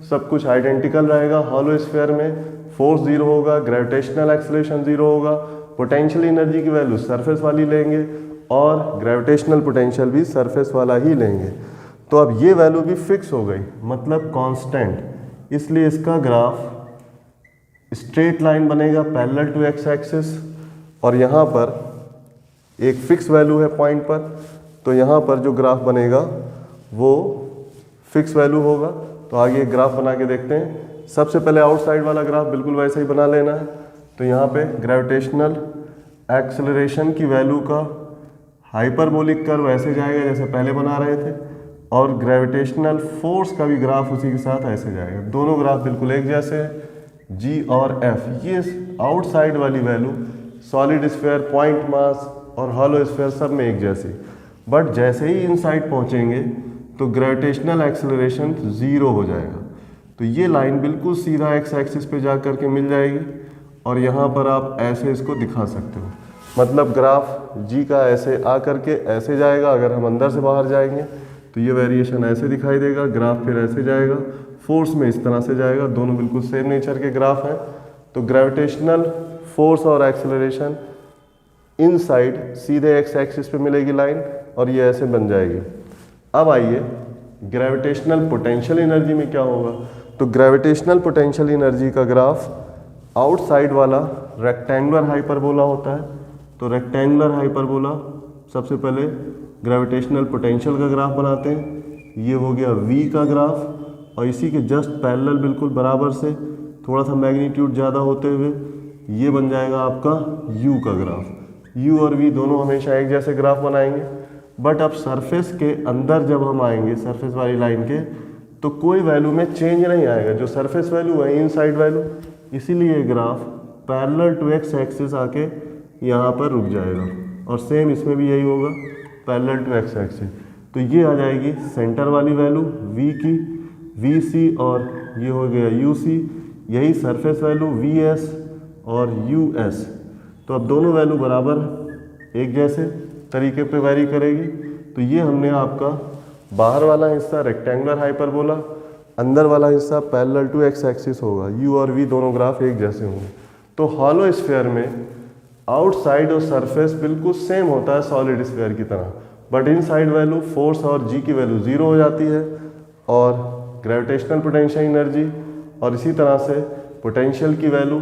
सब कुछ आइडेंटिकल रहेगा। हॉलो स्फीयर में फोर्स 0 होगा, ग्रेविटेशनल एक्सेलरेशन 0 होगा, पोटेंशियल एनर्जी की वैल्यू सरफेस वाली लेंगे और ग्रेविटेशनल पोटेंशियल भी सरफेस वाला ही लेंगे। तो अब ये वैल्यू भी फिक्स हो गई, मतलब कांस्टेंट। इसलिए इसका ग्राफ स्ट्रेट लाइन बनेगा पैरेलल टू एक्स एक्सिस और यहाँ पर एक फिक्स वैल्यू है पॉइंट पर, तो यहाँ पर जो ग्राफ बनेगा वो फिक्स वैल्यू होगा। तो आगे एक ग्राफ बना के देखते हैं। सबसे पहले आउटसाइड वाला ग्राफ बिल्कुल वैसे ही बना लेना है। तो यहाँ पे ग्रेविटेशनल एक्सेलरेशन की वैल्यू का हाइपरबोलिक कर्व ऐसे जाएगा जैसे पहले बना रहे थे, और ग्रेविटेशनल फोर्स का भी ग्राफ उसी के साथ ऐसे जाएगा। दोनों ग्राफ बिल्कुल एक जैसे हैं, G और F। ये आउटसाइड वाली value solid sphere, point mass और हॉलो स्फीयर सब में एक जैसी। बट जैसे ही इनसाइड पहुंचेंगे तो ग्रेविटेशनल एक्सेलरेशन 0 हो जाएगा। तो ये लाइन बिल्कुल सीधा एक्स एक्सिस पे जा करके मिल जाएगी और यहाँ पर आप ऐसे इसको दिखा सकते हो। मतलब ग्राफ G का ऐसे आ करके ऐसे जाएगा। अगर हम अंदर से बाहर जाएंगे तो ये वेरिएशन ऐसे दिखाई देगा, ग्राफ फिर ऐसे जाएगा, फोर्स में इस तरह से जाएगा। दोनों बिल्कुल सेम नेचर के ग्राफ हैं। तो ग्रेविटेशनल फोर्स और एक्सेलरेशन इनसाइड सीधे एक्स एक्सिस पे मिलेगी लाइन और ये ऐसे बन जाएगी। अब आइए ग्रेविटेशनल पोटेंशियल एनर्जी में क्या होगा। तो ग्रेविटेशनल पोटेंशियल एनर्जी का ग्राफ आउटसाइड वाला रेक्टेंगुलर हाइपरबोला होता है। तो रेक्टेंगुलर हाइपरबोला सबसे पहले ग्रेविटेशनल पोटेंशियल का ग्राफ बनाते हैं। ये हो गया V का ग्राफ और इसी के जस्ट पैरेलल बिल्कुल बराबर से थोड़ा सा मैग्नीट्यूड ज़्यादा होते हुए ये बन जाएगा आपका U का ग्राफ। U और V दोनों हमेशा एक जैसे ग्राफ बनाएंगे। बट अब सरफेस के अंदर जब हम आएंगे सरफेस वाली लाइन के, तो कोई वैल्यू में चेंज नहीं आएगा। जो सरफेस वैल्यू है इनसाइड वैल्यू, इसीलिए graph parallel to X axis आके यहाँ पर रुक जाएगा। और सेम इसमें भी यही होगा, पैरेलल टू एक्स एक्सिस। तो ये आ जाएगी सेंटर वाली वैल्यू V की, VC, और ये हो गया UC। यही सरफेस वैल्यू VS और US। तो अब दोनों वैल्यू बराबर एक जैसे तरीके पे वैरी करेगी। तो ये हमने आपका बाहर वाला हिस्सा रेक्टेंगुलर हाइपरबोला, अंदर वाला हिस्सा पैरेलल टू एक्स एक्सिस होगा। U और V दोनों ग्राफ एक जैसे होंगे। तो हॉलो स्फीयर में आउटसाइड और सरफेस बिल्कुल सेम होता है सॉलिड स्फीयर की तरह, बट इनसाइड वैल्यू फोर्स और G की वैल्यू 0 हो जाती है और ग्रेविटेशनल पोटेंशियल एनर्जी और इसी तरह से पोटेंशियल की वैल्यू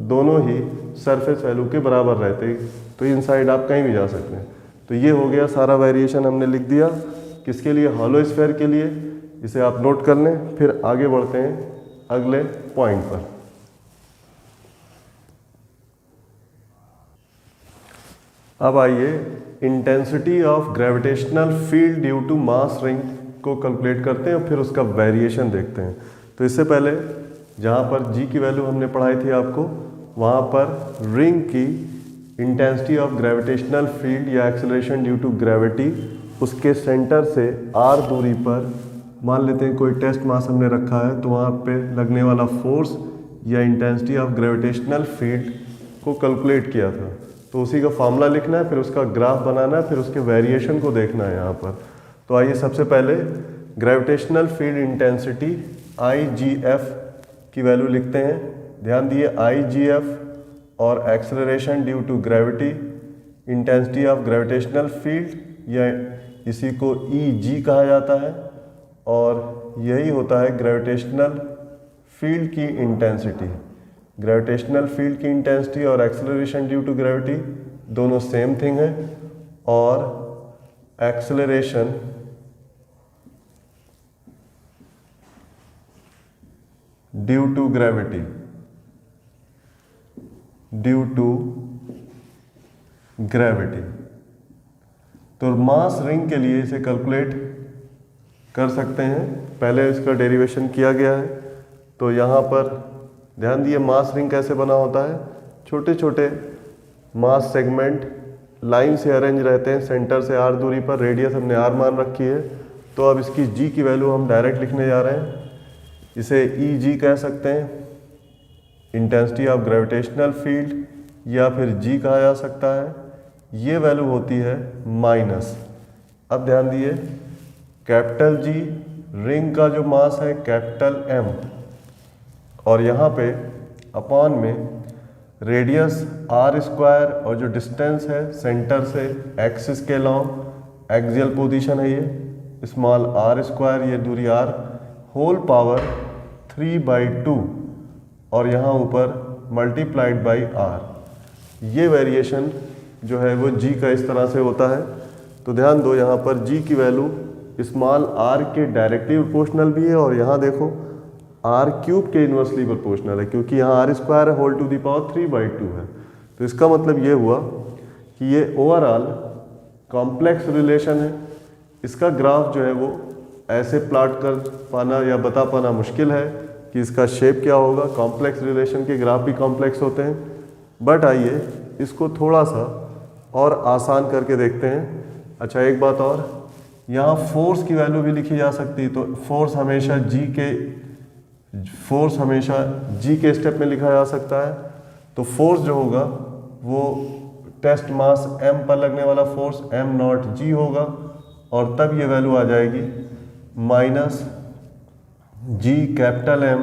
दोनों ही सरफेस वैल्यू के बराबर रहते, तो इनसाइड आप कहीं भी जा सकते हैं। तो ये हो गया सारा वेरिएशन हमने लिख दिया। किसके लिए? हॉलो स्फीयर के लिए। इसे आप नोट कर लें। फिर आगे बढ़ते हैं अगले पॉइंट पर। अब आइए intensity of gravitational field due to mass ring को कैलकुलेट करते हैं और फिर उसका वेरिएशन देखते हैं। तो इससे पहले जहाँ पर जी की वैल्यू हमने पढ़ाई थी आपको, वहाँ पर रिंग की इंटेंसिटी ऑफ ग्रेविटेशनल फील्ड या एक्सेलरेशन ड्यू टू ग्रेविटी, उसके सेंटर से आर दूरी पर मान लेते हैं कोई टेस्ट मास हमने रखा है, तो वहाँ पे लगने वाला फोर्स या इंटेंसिटी ऑफ ग्रेविटेशनल फील्ड को कैलकुलेट किया था। तो उसी का फॉर्मूला लिखना है, फिर उसका ग्राफ बनाना है, फिर उसके वेरिएशन को देखना है यहाँ पर। तो आइए सबसे पहले ग्रेविटेशनल फील्ड इंटेंसिटी IGF की वैल्यू लिखते हैं। ध्यान दिए, IGF और acceleration due to gravity, intensity of gravitational field या इसी को EG कहा जाता है, और यही होता है ग्रेविटेशनल फील्ड की इंटेंसिटी। ग्रेविटेशनल फील्ड की इंटेंसिटी और एक्सेलरेशन ड्यू टू ग्रेविटी दोनों सेम थिंग है, और एक्सेलरेशन ड्यू टू ग्रेविटी तो मास रिंग के लिए इसे कैलकुलेट कर सकते हैं। पहले इसका डेरिवेशन किया गया है। तो यहाँ पर ध्यान दिए, मास रिंग कैसे बना होता है? छोटे छोटे मास सेगमेंट लाइन से अरेंज रहते हैं, सेंटर से आर दूरी पर। रेडियस हमने आर मान रखी है। तो अब इसकी जी की वैल्यू हम डायरेक्ट लिखने जा रहे हैं। इसे EG कह सकते हैं, इंटेंसिटी ऑफ ग्रेविटेशनल फील्ड, या फिर G कहा जा सकता है। ये वैल्यू होती है माइनस। अब ध्यान दिए, कैपिटल G रिंग का जो मास है कैपिटल M, और यहाँ पे अपॉन में रेडियस r² और जो डिस्टेंस है सेंटर से एक्सिस के लॉन्ग, एक्सियल पोजीशन है ये, स्मॉल r², ये दूरी r, होल पावर 3/2, और यहाँ ऊपर मल्टीप्लाइड बाई r। ये वेरिएशन जो है वो G का इस तरह से होता है। तो ध्यान दो, यहाँ पर G की वैल्यू स्मॉल r के डायरेक्टली प्रोपोर्शनल भी है, और यहाँ देखो r³ के इन्वर्सली प्रोपोर्शनल है, क्योंकि यहाँ r² है होल टू द पावर 3/2 है। तो इसका मतलब ये हुआ कि ये ओवरऑल कॉम्प्लेक्स रिलेशन है। इसका ग्राफ जो है वो ऐसे प्लॉट कर पाना या बता पाना मुश्किल है कि इसका शेप क्या होगा। कॉम्प्लेक्स रिलेशन के ग्राफ भी कॉम्प्लेक्स होते हैं। बट आइए इसको थोड़ा सा और आसान करके देखते हैं। अच्छा, एक बात और, यहाँ फोर्स की वैल्यू भी लिखी जा सकती है। तो फोर्स हमेशा G के स्टेप में लिखा जा सकता है। तो फोर्स जो होगा वो टेस्ट मास M पर लगने वाला फोर्स m0G होगा, और तब ये वैल्यू आ जाएगी minus G capital M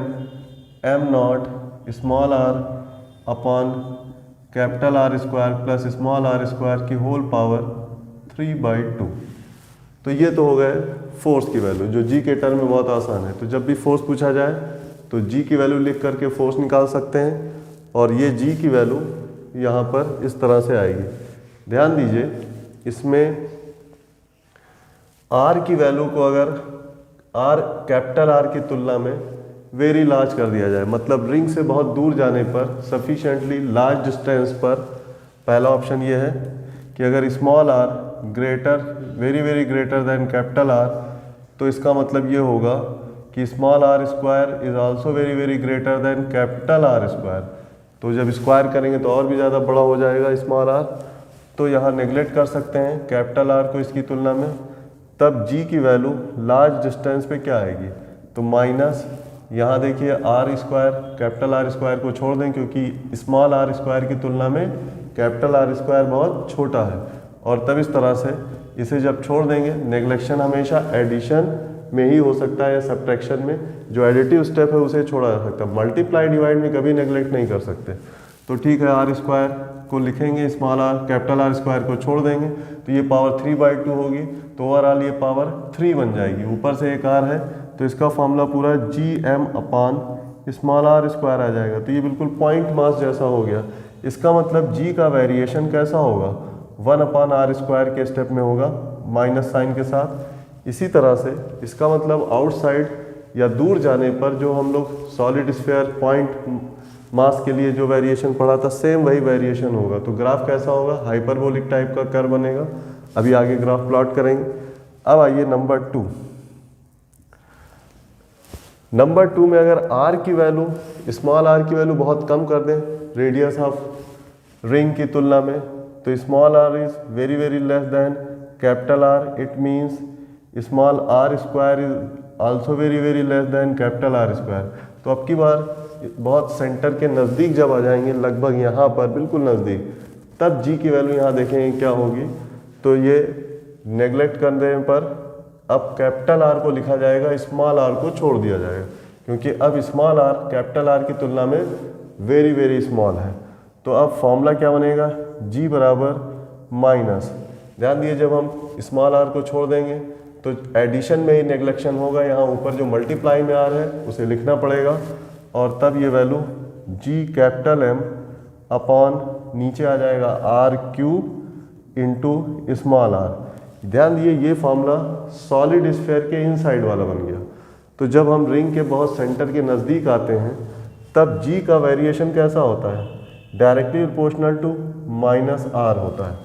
m0 small r upon capital R² plus small r² की होल पावर 3/2। तो ये तो हो गए फोर्स की वैल्यू, जो G के टर्म में बहुत आसान है। तो जब भी फोर्स पूछा जाए तो G की वैल्यू लिख करके फोर्स निकाल सकते हैं, और ये G की वैल्यू यहाँ पर इस तरह से आएगी। ध्यान दीजिए, इसमें R की वैल्यू को अगर कैपिटल R की तुलना में वेरी लार्ज कर दिया जाए, मतलब रिंग से बहुत दूर जाने पर, सफिशिएंटली लार्ज डिस्टेंस पर, पहला ऑप्शन ये है कि अगर small r very very greater than capital R, तो इसका मतलब ये होगा कि small r² is also very very greater than capital R²। तो जब स्क्वायर करेंगे तो और भी ज़्यादा बड़ा हो जाएगा स्मॉल r। तो यहाँ नेगलेक्ट कर सकते हैं कैपिटल R को इसकी तुलना में। तब G की वैल्यू लार्ज डिस्टेंस पे क्या आएगी? तो माइनस, यहाँ देखिए r², कैपिटल R² को छोड़ दें, क्योंकि स्मॉल r² की तुलना में कैपिटल R² बहुत छोटा है। और तब इस तरह से इसे जब छोड़ देंगे, नेगलेक्शन हमेशा एडिशन में ही हो सकता है या सब्ट्रैक्शन में, जो एडिटिव स्टेप है उसे छोड़ा जा सकता है। मल्टीप्लाई डिवाइड में कभी नेगलेक्ट नहीं कर सकते। तो ठीक है, r² को लिखेंगे स्मॉल r, कैपिटल R² को छोड़ देंगे, तो ये पावर 3/2 होगी। तो ओवरऑल ये पावर 3 बन जाएगी। ऊपर से एक r है, तो इसका फॉर्मूला पूरा Gm upon small are square आ जाएगा। तो ये बिल्कुल पॉइंट मास जैसा हो गया। इसका मतलब जी का वेरिएशन कैसा होगा, 1/r स्क्वायर के स्टेप में होगा माइनस साइन के साथ। इसी तरह से इसका मतलब आउटसाइड या दूर जाने पर जो हम लोग सॉलिड स्फीयर पॉइंट मास के लिए जो वेरिएशन पढ़ा था, सेम वही वेरिएशन होगा। तो ग्राफ कैसा होगा, हाइपरबोलिक टाइप का कर्व बनेगा। अभी आगे ग्राफ प्लॉट करेंगे। अब आइए नंबर 2। नंबर 2 में अगर r की वैल्यू, स्मॉल r की वैल्यू बहुत कम कर दें रेडियस ऑफ रिंग की तुलना में, तो small r is very very less than capital R, it means small r square is also very very less than capital R square. तो अब की बार बहुत सेंटर के नज़दीक जब आ जाएंगे, लगभग यहाँ पर बिल्कुल नज़दीक, तब g की वैल्यू यहाँ देखेंगे क्या होगी। तो ये नेगलेक्ट करने पर अब कैपिटल R को लिखा जाएगा, स्मॉल r को छोड़ दिया जाएगा, क्योंकि अब स्मॉल r कैपिटल R की तुलना में वेरी वेरी स्मॉल है। तो अब फॉर्मूला क्या बनेगा, g बराबर माइनस, ध्यान दिए जब हम स्मॉल r को छोड़ देंगे तो एडिशन में ही नेगलेक्शन होगा, यहाँ ऊपर जो मल्टीप्लाई में r है उसे लिखना पड़ेगा, और तब ये value g capital M upon नीचे आ जाएगा r cube into small r। ध्यान दिए ये फार्मूला सॉलिड स्फीयर के इनसाइड वाला बन गया। तो जब हम रिंग के बहुत सेंटर के नज़दीक आते हैं तब g का वेरिएशन कैसा होता है, directly proportional to minus r होता है।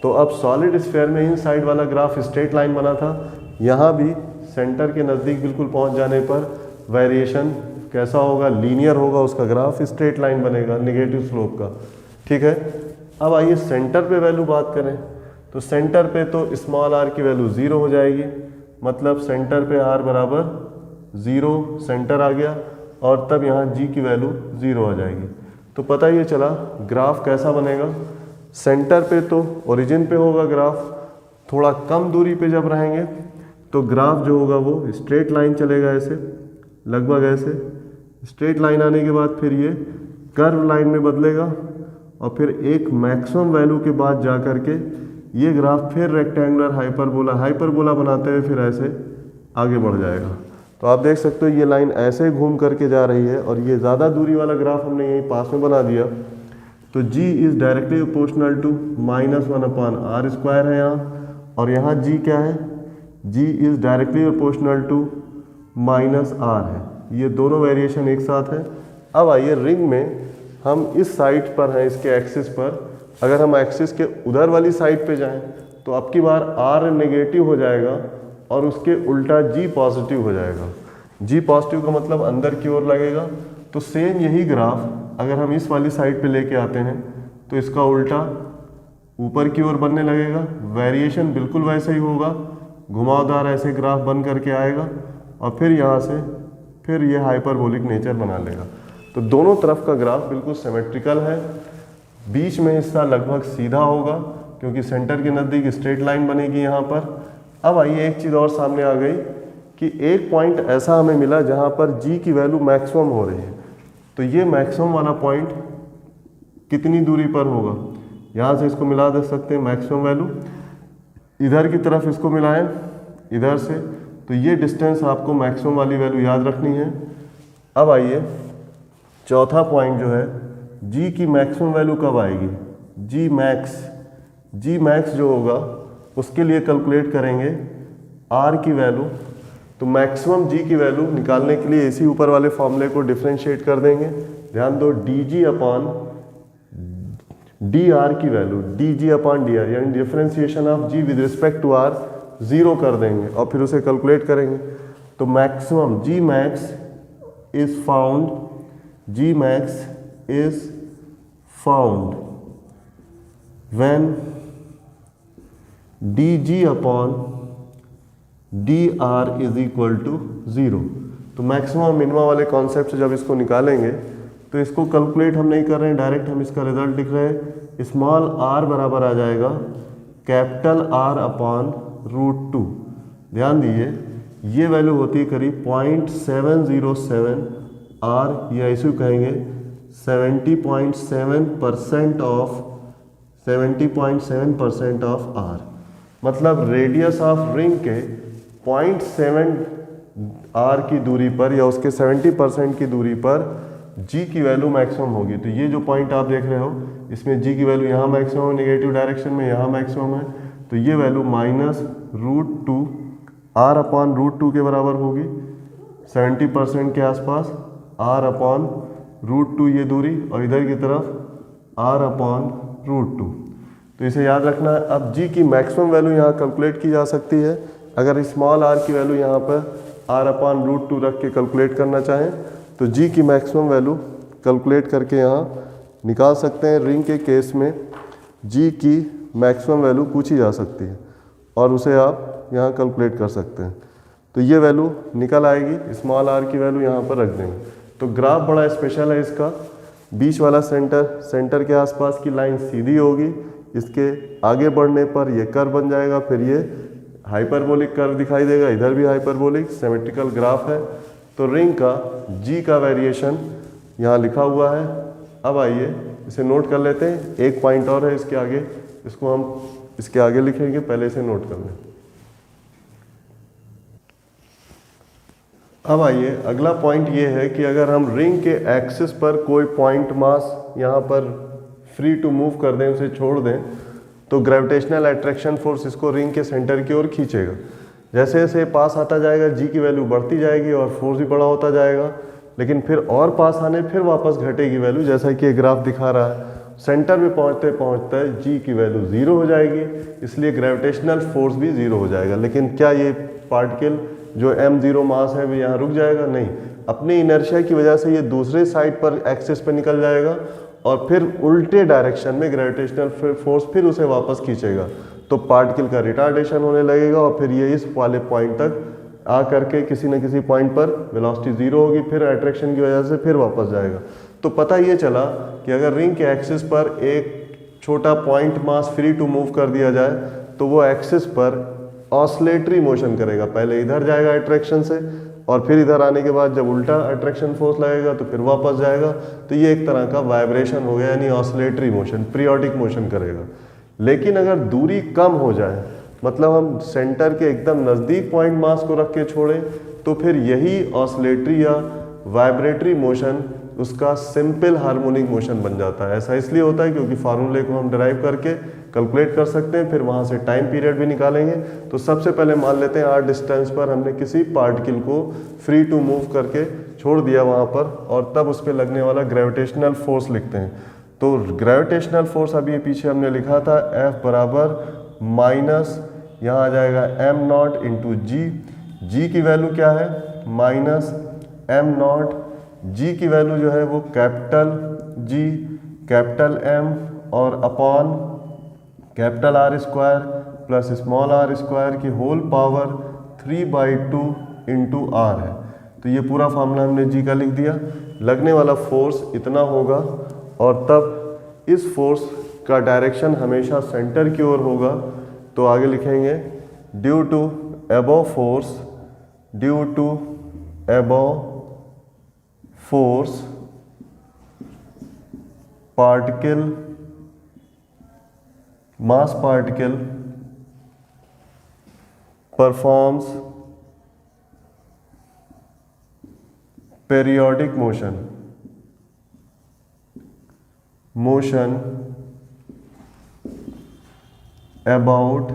तो अब सॉलिड स्फीयर में इनसाइड वाला ग्राफ स्ट्रेट लाइन बना था, यहाँ भी सेंटर के नज़दीक बिल्कुल पहुँच जाने पर वेरिएशन कैसा होगा, लीनियर होगा, उसका ग्राफ स्ट्रेट लाइन बनेगा नेगेटिव स्लोप का। ठीक है। अब आइए सेंटर पे वैल्यू बात करें। तो सेंटर पे तो स्मॉल r की वैल्यू 0 हो जाएगी, मतलब सेंटर पे r बराबर 0 सेंटर आ गया, और तब यहाँ g की वैल्यू 0 आ जाएगी। तो पता ये चला ग्राफ कैसा बनेगा, सेंटर पे तो ओरिजिन पे होगा ग्राफ, थोड़ा कम दूरी पे जब रहेंगे तो ग्राफ जो होगा वो स्ट्रेट लाइन चलेगा, ऐसे लगभग ऐसे। स्ट्रेट लाइन आने के बाद फिर ये कर्व लाइन में बदलेगा, और फिर एक मैक्सिमम वैल्यू के बाद जा कर के ये ग्राफ फिर रेक्टेंगुलर हाइपरबोला बनाते हुए फिर ऐसे आगे बढ़ जाएगा। तो आप देख सकते हो ये लाइन ऐसे घूम करके जा रही है, और ये ज़्यादा दूरी वाला ग्राफ हमने यहीं पास में बना दिया। तो g is directly proportional to -1/r square है यहाँ, और यहाँ g क्या है, g is directly proportional to -r है। ये दोनों वेरिएशन एक साथ है। अब आइए रिंग में हम इस साइड पर हैं, इसके एक्सिस पर, अगर हम एक्सिस के उधर वाली साइड पे जाएं तो अब की बार r नेगेटिव हो जाएगा और उसके उल्टा g पॉजिटिव हो जाएगा। g पॉजिटिव का मतलब अंदर की ओर लगेगा। तो सेम यही ग्राफ अगर हम इस वाली साइड पे लेके आते हैं तो इसका उल्टा ऊपर की ओर बनने लगेगा, वेरिएशन बिल्कुल वैसे ही होगा, घुमावदार ऐसे ग्राफ बन करके आएगा, और फिर यहाँ से फिर ये हाइपरबोलिक नेचर बना लेगा। तो दोनों तरफ का ग्राफ बिल्कुल सिमेट्रिकल है, बीच में हिस्सा लगभग सीधा होगा क्योंकि सेंटर के नज़दीक स्ट्रेट लाइन बनेगी यहाँ पर। अब आइए एक चीज़ और सामने आ गई कि एक पॉइंट ऐसा हमें मिला जहाँ पर g की वैल्यू मैक्सिमम हो रही है। तो ये मैक्सिमम वाला पॉइंट कितनी दूरी पर होगा, यहाँ से इसको मिला दे सकते हैं मैक्सिमम वैल्यू, इधर की तरफ इसको मिलाएं इधर से, तो ये डिस्टेंस आपको मैक्सिमम वाली वैल्यू याद रखनी है। अब आइए चौथा पॉइंट जो है, g की मैक्सिमम वैल्यू कब आएगी, g मैक्स जो होगा उसके लिए कैलकुलेट करेंगे r की वैल्यू। तो मैक्सिमम g की वैल्यू निकालने के लिए इसी ऊपर वाले फॉर्मूले को डिफरेंशिएट कर देंगे। ध्यान दो, dg अपॉन dr की वैल्यू, dg अपॉन dr यानी differentiation of g with respect to r 0 कर देंगे और फिर उसे कैलकुलेट करेंगे। तो maximum g max is found when dg upon dr is equal to 0। तो मैक्सिमम मिनिमम वाले कॉन्सेप्ट से जब इसको निकालेंगे तो इसको कैलकुलेट हम नहीं कर रहे हैं, डायरेक्ट हम इसका रिजल्ट लिख रहे हैं। स्मॉल r बराबर आ जाएगा कैपिटल R अपॉन √2। ध्यान दीजिए ये वैल्यू होती है करीब 0.707 r, या इसे कहेंगे 70.7% ऑफ r। मतलब रेडियस ऑफ रिंग के 0.7 r की दूरी पर या उसके 70% की दूरी पर g की वैल्यू मैक्सिमम होगी। तो ये जो पॉइंट आप देख रहे हो इसमें g की वैल्यू यहाँ मैक्सिमम है, नेगेटिव डायरेक्शन में यहाँ मैक्सिमम है, तो ये वैल्यू -√2 r/√2 के बराबर होगी। 70% के आसपास r/√2 ये दूरी और इधर की तरफ r/√2। तो इसे याद रखना है। अब g की मैक्सिमम वैल्यू यहाँ कैलकुलेट की जा सकती है। अगर स्मॉल r की वैल्यू यहाँ पर r/√2 रख के कैलकुलेट करना चाहें तो g की मैक्सिमम वैल्यू कैलकुलेट करके यहाँ निकाल सकते हैं। रिंग के केस में g की मैक्सिमम वैल्यू पूछी जा सकती है और उसे आप यहाँ कैलकुलेट कर सकते हैं। तो ये वैल्यू निकल आएगी, स्मॉल r की वैल्यू यहाँ पर रख देंगे। तो ग्राफ बड़ा स्पेशल है इसका। बीच वाला सेंटर के आसपास की लाइन सीधी होगी, इसके आगे बढ़ने पर ये कर्व बन जाएगा, फिर ये हाइपरबोलिक कर्व दिखाई देगा, इधर भी हाइपरबोलिक सिमेट्रिकल ग्राफ है। तो रिंग का g का वेरिएशन यहाँ लिखा हुआ है। अब आइए इसे नोट कर लेते हैं। एक पॉइंट और है इसके आगे, इसको हम इसके आगे लिखेंगे, पहले इसे नोट कर लें। अब आइए अगला पॉइंट ये है कि अगर हम रिंग के एक्सिस पर कोई पॉइंट मास यहाँ पर फ्री टू मूव कर दें, उसे छोड़ दें, तो ग्रेविटेशनल अट्रैक्शन फोर्स इसको रिंग के सेंटर की ओर खींचेगा। जैसे जैसे पास आता जाएगा जी की वैल्यू बढ़ती जाएगी और फोर्स भी बड़ा होता जाएगा, लेकिन फिर और पास आने फिर वापस घटेगी वैल्यू, जैसा कि ये ग्राफ दिखा रहा है। सेंटर में पहुँचते पहुँचते जी की वैल्यू 0 हो जाएगी, इसलिए ग्रेविटेशनल फोर्स भी 0 हो जाएगा। लेकिन क्या ये पार्टिकल जो m0 मास है वो यहाँ रुक जाएगा? नहीं, अपनी इनर्शिया की वजह से ये दूसरे साइड पर एक्सिस पे निकल जाएगा और फिर उल्टे डायरेक्शन में ग्रेविटेशनल फोर्स फिर उसे वापस खींचेगा। तो पार्टिकल का रिटार्डेशन होने लगेगा और फिर ये इस वाले पॉइंट तक आ करके किसी न किसी पॉइंट पर वेलोसिटी 0 होगी, फिर अट्रैक्शन की वजह से फिर वापस जाएगा। तो पता ये चला कि अगर रिंग के एक्सिस पर एक छोटा point mass free to move कर दिया जाए तो वो एक्सिस पर ऑसिलेटरी मोशन करेगा। पहले इधर जाएगा अट्रैक्शन से और फिर इधर आने के बाद जब उल्टा अट्रैक्शन फोर्स लगेगा तो फिर वापस जाएगा। तो ये एक तरह का वाइब्रेशन हो गया, यानी ऑसिलेटरी मोशन, पीरियोडिक मोशन करेगा। लेकिन अगर दूरी कम हो जाए, मतलब हम सेंटर के एकदम नज़दीक पॉइंट मास को रख के छोड़ें, तो फिर यही ऑसिलेटरी या वाइब्रेटरी मोशन उसका सिंपल हार्मोनिक मोशन बन जाता है। ऐसा इसलिए होता है क्योंकि फार्मूले को हम डिराइव करके कैलकुलेट कर सकते हैं, फिर वहाँ से टाइम पीरियड भी निकालेंगे। तो सबसे पहले मान लेते हैं r डिस्टेंस पर हमने किसी पार्टिकल को फ्री टू मूव करके छोड़ दिया वहाँ पर, और तब उस पर लगने वाला ग्रेविटेशनल फोर्स लिखते हैं। तो ग्रेविटेशनल फोर्स अभी पीछे हमने लिखा था F बराबर माइनस, यहाँ आ जाएगा m0 इंटू जी की वैल्यू क्या है? -m0। जी की वैल्यू जो है वो कैपिटल G, कैपिटल M और upon capital R² plus small r² की होल पावर 3/2 इंटू R है। तो ये पूरा फार्मूला हमने G का लिख दिया। लगने वाला फोर्स इतना होगा और तब इस फोर्स का डायरेक्शन हमेशा सेंटर की ओर होगा। तो आगे लिखेंगे due to above force, due to above force particle, mass particle performs periodic motion about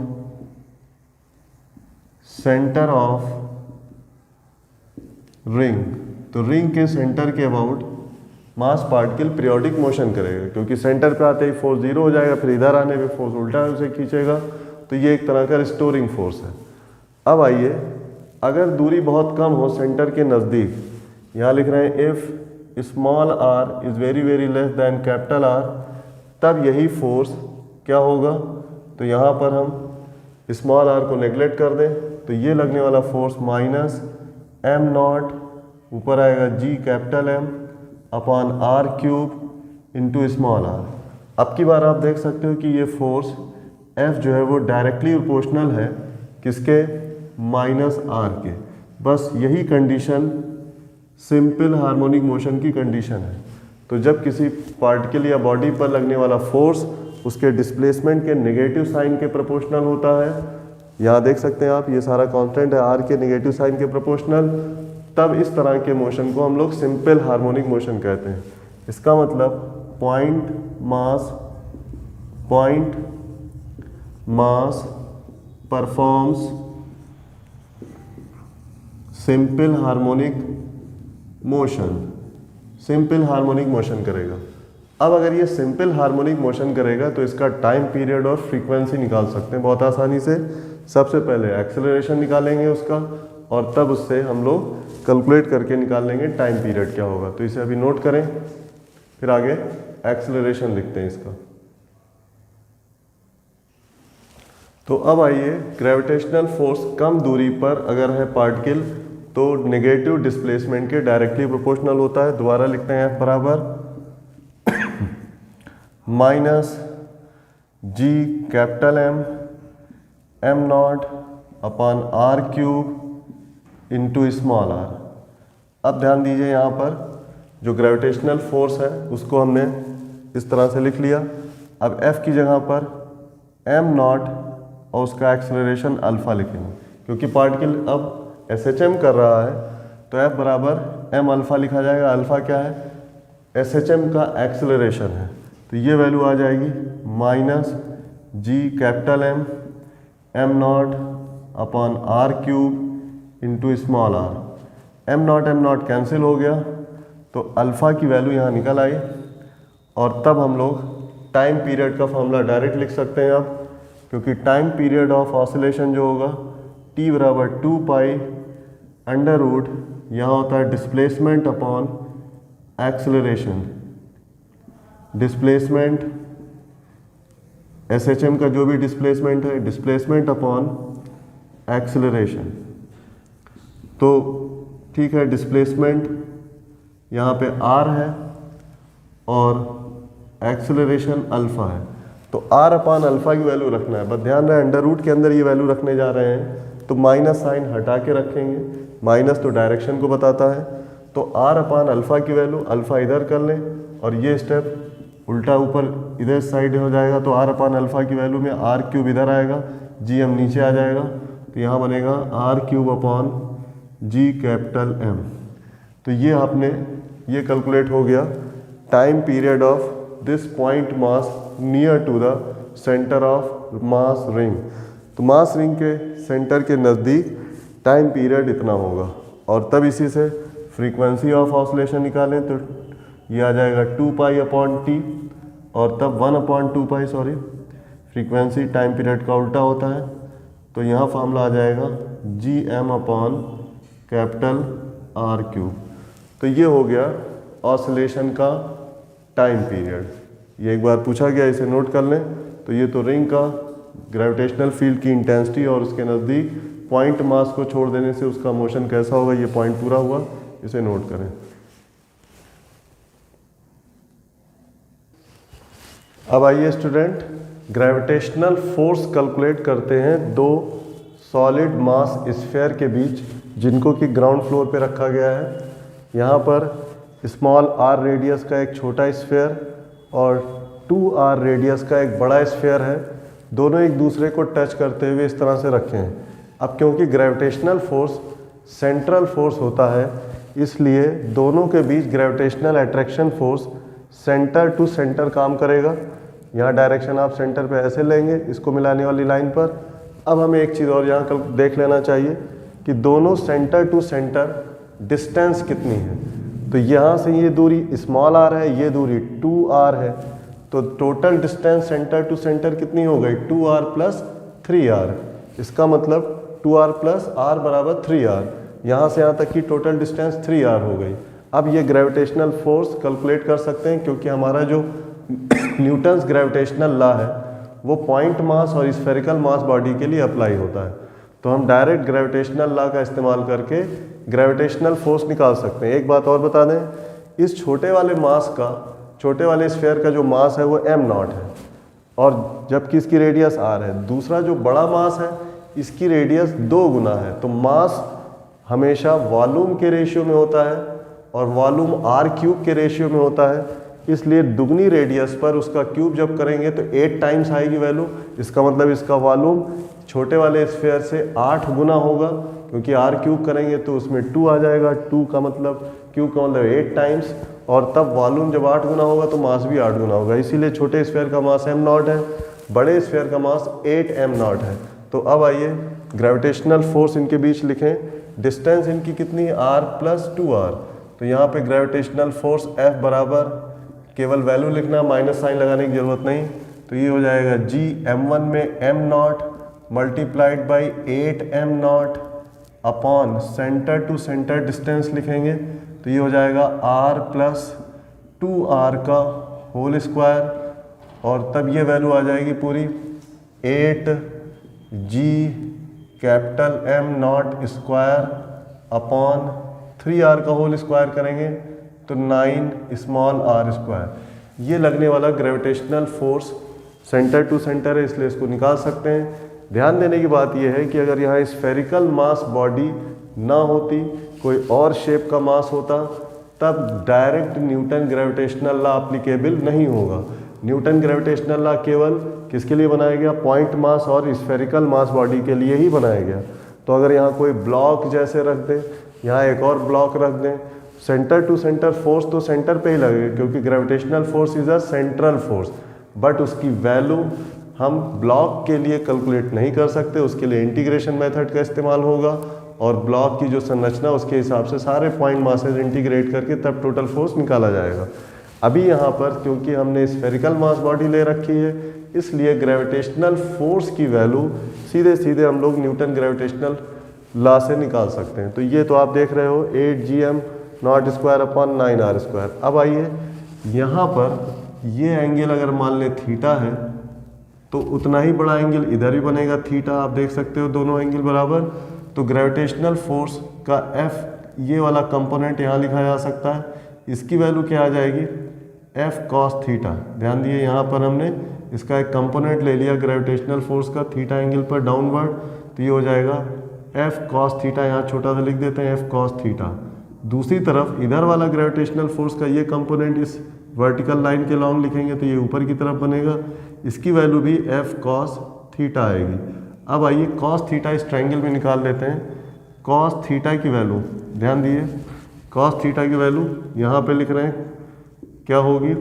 center of ring। तो रिंग के सेंटर के about mass particle periodic motion करेगा, क्योंकि सेंटर पे आते ही फोर्स 0 हो जाएगा, फिर इधर आने पे फोर्स उल्टा उसे खींचेगा। तो ये एक तरह का रिस्टोरिंग फोर्स है। अब आइए, अगर दूरी बहुत कम हो सेंटर के नज़दीक, यहाँ लिख रहे हैं if small r is very very less than capital R, तब यही फोर्स क्या होगा? तो यहाँ पर हम स्मॉल r को नेगलेक्ट कर दें तो ये लगने वाला फोर्स -m0, ऊपर आएगा G capital M upon r³ into small r। अब की बार आप देख सकते हो कि ये फोर्स F जो है वो डायरेक्टली प्रोपोर्शनल है किसके? -r के। बस यही कंडीशन सिंपल हार्मोनिक मोशन की कंडीशन है। तो जब किसी पार्टिकल या बॉडी पर लगने वाला फोर्स उसके डिस्प्लेसमेंट के नेगेटिव साइन के प्रोपोर्शनल होता है, यहाँ देख सकते हैं आप, ये सारा कांस्टेंट है r के नेगेटिव साइन के प्रोपोर्शनल। तब इस तरह के मोशन को हम लोग सिंपल हार्मोनिक मोशन कहते हैं। इसका मतलब point mass performs simple harmonic motion करेगा। अब अगर ये सिंपल हार्मोनिक मोशन करेगा तो इसका टाइम पीरियड और फ्रीक्वेंसी निकाल सकते हैं बहुत आसानी से। सबसे पहले एक्सेलरेशन निकालेंगे उसका, और तब उससे हम लोग कैलकुलेट करके निकाल लेंगे टाइम पीरियड क्या होगा। तो इसे अभी नोट करें, फिर आगे एक्सेलरेशन लिखते हैं इसका। तो अब आइए, ग्रेविटेशनल फोर्स कम दूरी पर अगर है पार्टिकल तो नेगेटिव डिस्प्लेसमेंट के डायरेक्टली प्रोपोर्शनल होता है। दोबारा लिखते हैं F बराबर minus G capital M not upon R cube into small r। अब ध्यान दीजिए, यहाँ पर जो ग्रेविटेशनल फोर्स है उसको हमने इस तरह से लिख लिया। अब F की जगह पर M नॉट और उसका एक्सेलरेशन अल्फा लिखेंगे, क्योंकि पार्टिकल अब SHM कर रहा है तो F बराबर M अल्फा लिखा जाएगा। अल्फा क्या है? SHM का एक्सेलरेशन है, तो ये वैल्यू आ जाएगी minus G capital M not upon R cube into small r। M not cancel हो गया तो अल्फ़ा की वैल्यू यहाँ निकल आई, और तब हम लोग टाइम पीरियड का फॉर्मूला डायरेक्ट लिख सकते हैं अब, क्योंकि टाइम पीरियड ऑफ ऑसिलेशन जो होगा t बराबर 2 पाई अंडर रूट, यहाँ होता है displacement upon acceleration. Displacement SHM का जो भी डिस्प्लेसमेंट है, डिस्प्लेसमेंट अपॉन एक्सेलरेशन। तो ठीक है, डिस्प्लेसमेंट यहाँ पे r है और एक्सेलरेशन अल्फ़ा है, तो r अपान अल्फ़ा की वैल्यू रखना है। बस ध्यान रहे अंडर रूट के अंदर ये वैल्यू रखने जा रहे हैं, तो माइनस साइन हटा के रखेंगे। माइनस तो डायरेक्शन को बताता है, तो r अपान अल्फ़ा की वैल्यू, अल्फ़ा इधर कर लें और ये स्टेप उल्टा ऊपर इधर साइड हो जाएगा, तो r अपान अल्फ़ा की वैल्यू में r क्यूब इधर आएगा, जी एम नीचे आ जाएगा, तो यहाँ बनेगा r cube upon G capital M। तो ये आपने ये कैलकुलेट हो गया time period of this point mass near to the centre of mass ring. तो मास रिंग के सेंटर के नज़दीक टाइम पीरियड इतना होगा, और तब इसी से फ्रीक्वेंसी ऑफ ऑसिलेशन निकालें तो ये आ जाएगा 2 पाई अपॉन टी, और तब 1 upon 2 pi, sorry frequency time period का उल्टा होता है, तो यहाँ फार्मूला आ जाएगा G M upon capital R cube. तो ये हो गया ऑसिलेशन का टाइम पीरियड। ये एक बार पूछा गया, इसे नोट कर लें। तो ये तो रिंग का ग्रेविटेशनल फील्ड की इंटेंसिटी और उसके नज़दीक पॉइंट मास को छोड़ देने से उसका मोशन कैसा होगा, ये पॉइंट पूरा हुआ, इसे नोट करें। अब आइए स्टूडेंट, ग्रेविटेशनल फोर्स कैलकुलेट करते हैं दो सॉलिड मास स्फीयर के बीच, जिनको कि ग्राउंड फ्लोर पे रखा गया है। यहाँ पर स्मॉल r रेडियस का एक छोटा स्फीयर और 2r रेडियस का एक बड़ा स्फीयर है, दोनों एक दूसरे को टच करते हुए इस तरह से रखे हैं। अब क्योंकि ग्रेविटेशनल फोर्स सेंट्रल फोर्स होता है, इसलिए दोनों के बीच gravitational attraction force centre to centre काम करेगा। यहाँ डायरेक्शन आप सेंटर पे ऐसे लेंगे इसको मिलाने वाली लाइन पर। अब हमें एक चीज़ और यहाँ देख लेना चाहिए कि दोनों सेंटर टू सेंटर डिस्टेंस कितनी है। तो यहाँ से ये दूरी स्मॉल r है, ये दूरी 2r है, तो total distance centre to centre कितनी हो गई 2r प्लस 3r। इसका मतलब 2r प्लस r बराबर 3r। यहाँ से यहाँ तक की टोटल डिस्टेंस 3r हो गई। अब ये ग्रेविटेशनल फोर्स कैलकुलेट कर सकते हैं, क्योंकि हमारा जो न्यूटन्स ग्रेविटेशनल लॉ है वो पॉइंट मास और स्फेरिकल मास बॉडी के लिए अप्लाई होता है। तो हम डायरेक्ट ग्रेविटेशनल लॉ का इस्तेमाल करके ग्रेविटेशनल फोर्स निकाल सकते हैं। एक बात और बता दें, इस छोटे वाले मास का, छोटे वाले स्फीयर का जो मास है वो m नॉट है, और जबकि इसकी रेडियस r है। दूसरा जो बड़ा मास है इसकी रेडियस 2 गुना है। तो मास हमेशा वॉल्यूम के रेशियो में होता है और वॉल्यूम r क्यूब के रेशियो में होता है, इसलिए दुगनी रेडियस पर उसका क्यूब जब करेंगे तो 8 टाइम्स आएगी वैल्यू। इसका मतलब इसका वॉल्यूम छोटे वाले स्फीयर से 8 गुना होगा, क्योंकि r क्यूब करेंगे तो उसमें 2 आ जाएगा, 2 का मतलब क्यूब का मतलब 8 टाइम्स, और तब वॉल्यूम जब 8 गुना होगा तो मास भी 8 गुना होगा, इसीलिए छोटे स्फीयर का मास m0 है, बड़े स्फीयर का मास 8m0 है। तो अब आइए ग्रेविटेशनल फोर्स इनके बीच लिखें। डिस्टेंस इनकी कितनी है, r + 2r। तो यहाँ पे ग्रेविटेशनल फोर्स F बराबर, केवल वैल्यू लिखना, माइनस साइन लगाने की जरूरत नहीं, तो ये हो जाएगा G m1 में m0 multiplied by 8m0 upon centre to centre distance लिखेंगे, तो ये हो जाएगा r + 2r का होल स्क्वायर, और तब ये वैल्यू आ जाएगी पूरी 8G capital M0 square upon 3r का होल स्क्वायर करेंगे तो 9 स्मॉल r स्क्वायर। ये लगने वाला gravitational force centre to centre है, इसलिए इसको निकाल सकते हैं। ध्यान देने की बात यह है कि अगर यहाँ स्फेरिकल मास बॉडी ना होती, कोई और शेप का मास होता, तब direct Newton gravitational law applicable नहीं होगा। न्यूटन ग्रेविटेशनल लॉ केवल किसके लिए बनाया गया, पॉइंट मास और स्फेरिकल मास बॉडी के लिए ही बनाया गया। तो अगर यहाँ कोई ब्लॉक जैसे रख दें, यहाँ एक और ब्लॉक रख दें, सेंटर टू सेंटर फोर्स तो सेंटर पे ही लगेगा, क्योंकि gravitational force is a central force, but उसकी वैल्यू हम ब्लॉक के लिए कैलकुलेट नहीं कर सकते, उसके लिए इंटीग्रेशन मेथड का इस्तेमाल होगा, और ब्लॉक की जो संरचना उसके हिसाब से सारे पॉइंट मासेस इंटीग्रेट करके तब टोटल फोर्स निकाला जाएगा। अभी यहाँ पर क्योंकि हमने स्फेरिकल मास बॉडी ले रखी है, इसलिए ग्रेविटेशनल फोर्स की वैल्यू सीधे सीधे हम लोग न्यूटन ग्रेविटेशनल लॉ से निकाल सकते हैं। तो ये तो आप देख रहे हो 8gm0 square upon 9r square. अब आइए यहाँ पर ये एंगल अगर मान लें थीटा है, तो उतना ही बड़ा एंगल इधर भी बनेगा थीटा, आप देख सकते हो दोनों एंगल बराबर। तो ग्रेविटेशनल फोर्स का F ये वाला कंपोनेंट यहाँ लिखा जा सकता है, इसकी वैल्यू क्या आ जाएगी, F cos थीटा। ध्यान दिए यहाँ पर हमने इसका एक कंपोनेंट ले लिया ग्रेविटेशनल फोर्स का थीटा एंगल पर डाउनवर्ड, तो ये हो जाएगा F cos थीटा, यहाँ छोटा सा लिख देते हैं F cos थीटा। दूसरी तरफ इधर वाला ग्रेविटेशनल फोर्स का ये कंपोनेंट इस वर्टिकल लाइन के लॉन्ग लिखेंगे तो ये ऊपर की तरफ बनेगा, इसकी वैल्यू भी F cos थीटा आएगी। अब आइए cos थीटा इस ट्रायंगल में निकाल लेते हैं। cos थीटा की वैल्यू ध्यान दिए, cos थीटा की वैल्यू यहाँ पे लिख रहे हैं क्या होगी,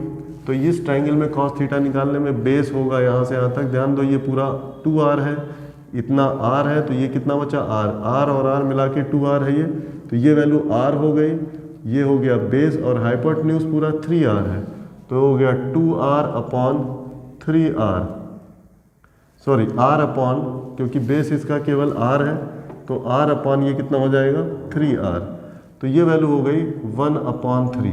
तो इस ट्रायंगल में cos थीटा निकालने में बेस होगा यहाँ से यहाँ तक, ध्यान दो ये पूरा 2r है, इतना r है, तो ये कितना बचा r और r मिला के 2r है ये, तो ये वैल्यू r हो गई, ये हो गया बेस, और हाइपोटेन्यूज पूरा 3r है, तो हो गया 2r upon 3r, sorry r upon, क्योंकि बेस इसका केवल r है तो r अपॉन ये कितना हो जाएगा 3r, तो ये वैल्यू हो गई 1/3।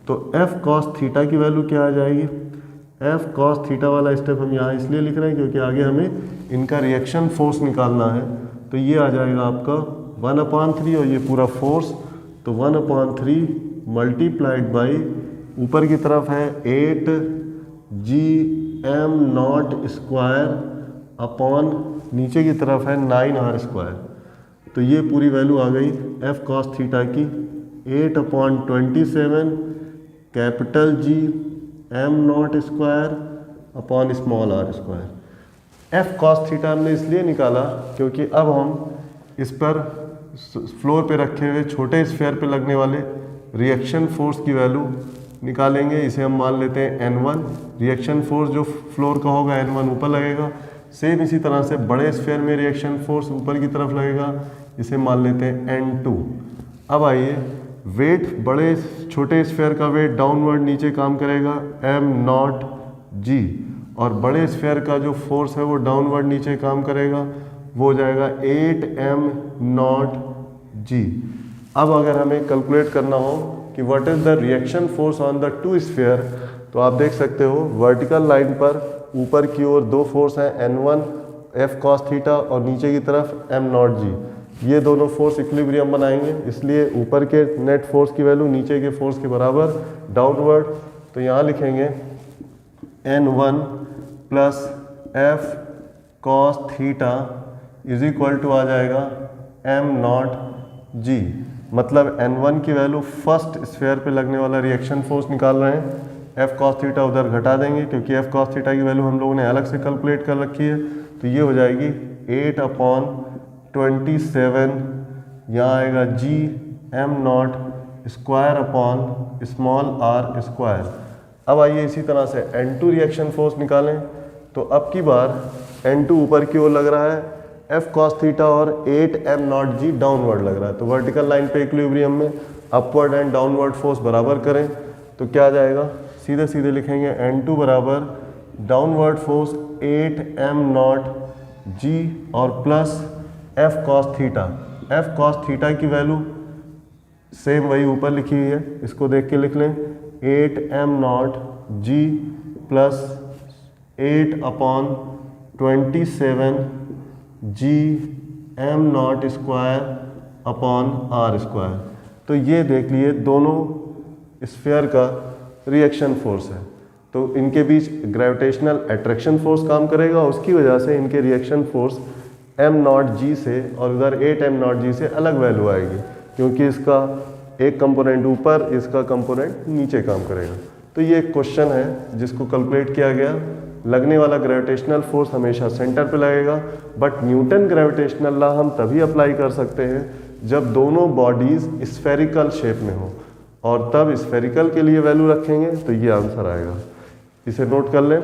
तो F cos थीटा की वैल्यू क्या आ जाएगी, F cos थीटा वाला स्टेप हम यहाँ इसलिए लिख रहे हैं क्योंकि आगे हमें इनका रिएक्शन फोर्स निकालना है, तो ये आ जाएगा आपका 1/3 और ये पूरा फोर्स, तो 1/3 मल्टीप्लाइड बाई ऊपर की तरफ है 8gm0 स्क्वायर अपॉन नीचे की तरफ है 9r स्क्वायर, तो ये पूरी वैल्यू आ गई F cos थीटा की 8/27 capital G m0 square upon small r square. F cos theta हमने इसलिए निकाला क्योंकि अब हम इस पर फ्लोर पे रखे हुए छोटे स्फीयर पे लगने वाले रिएक्शन फोर्स की वैल्यू निकालेंगे। इसे हम मान लेते हैं N1, रिएक्शन फोर्स जो फ्लोर का होगा N1 ऊपर लगेगा। सेम इसी तरह से बड़े स्फीयर में रिएक्शन फोर्स ऊपर की तरफ लगेगा, इसे मान लेते हैं N2। अब आइए वेट, बड़े छोटे स्फीयर का वेट डाउनवर्ड नीचे काम करेगा m0g, और बड़े स्फीयर का जो फोर्स है वो डाउनवर्ड नीचे काम करेगा, वो हो जाएगा 8m0g। अब अगर हमें कैलकुलेट करना हो कि what is the reaction force on the two sphere, तो आप देख सकते हो वर्टिकल लाइन पर ऊपर की ओर दो फोर्स हैं N1 F cos थीटा और नीचे की तरफ m0g, ये दोनों फोर्स इक्विलिब्रियम बनाएंगे, इसलिए ऊपर के नेट फोर्स की वैल्यू नीचे के फोर्स के बराबर डाउनवर्ड, तो यहाँ लिखेंगे N1 plus F cos theta is equal to आ जाएगा m0g, मतलब N1 की वैल्यू फर्स्ट स्फीयर पे लगने वाला रिएक्शन फोर्स निकाल रहे हैं, F cos थीटा उधर घटा देंगे क्योंकि F cos थीटा की वैल्यू हम लोगों ने अलग से कैलकुलेट कर रखी है, तो ये हो जाएगी 8 अपॉन 27, यहाँ आएगा G M not square upon small are square. अब आइए इसी तरह से N2 रिएक्शन फोर्स निकालें। तो अब की बार N2 ऊपर की ओर लग रहा है F cos थीटा और 8 m नॉट जी डाउनवर्ड लग रहा है। तो वर्टिकल लाइन पे इक्विलिब्रियम में अपवर्ड एंड डाउनवर्ड फोर्स बराबर करें तो क्या आ जाएगा, सीधे सीधे लिखेंगे N2 बराबर डाउनवर्ड फोर्स 8 m नॉट जी और plus F cos theta. F cos theta की वैल्यू सेम वही ऊपर लिखी हुई है, इसको देख के लिख लें 8 m not G plus 8 upon 27 G M not square upon R square. तो ये देख लिए दोनों स्फीयर का रिएक्शन फोर्स है। तो इनके बीच ग्रेविटेशनल अट्रैक्शन फोर्स काम करेगा, उसकी वजह से इनके रिएक्शन फोर्स एम नॉट जी से और उधर 8 एम नॉट जी से अलग वैल्यू आएगी, क्योंकि इसका एक कंपोनेंट ऊपर, इसका कंपोनेंट नीचे काम करेगा। तो ये एक क्वेश्चन है जिसको कैलकुलेट किया गया। लगने वाला ग्रेविटेशनल फोर्स हमेशा सेंटर पे लगेगा, बट न्यूटन ग्रेविटेशनल लॉ हम तभी अप्लाई कर सकते हैं जब दोनों बॉडीज स्फेरिकल शेप में हो, और तब स्फेरिकल के लिए वैल्यू रखेंगे तो ये आंसर आएगा। इसे नोट कर लें।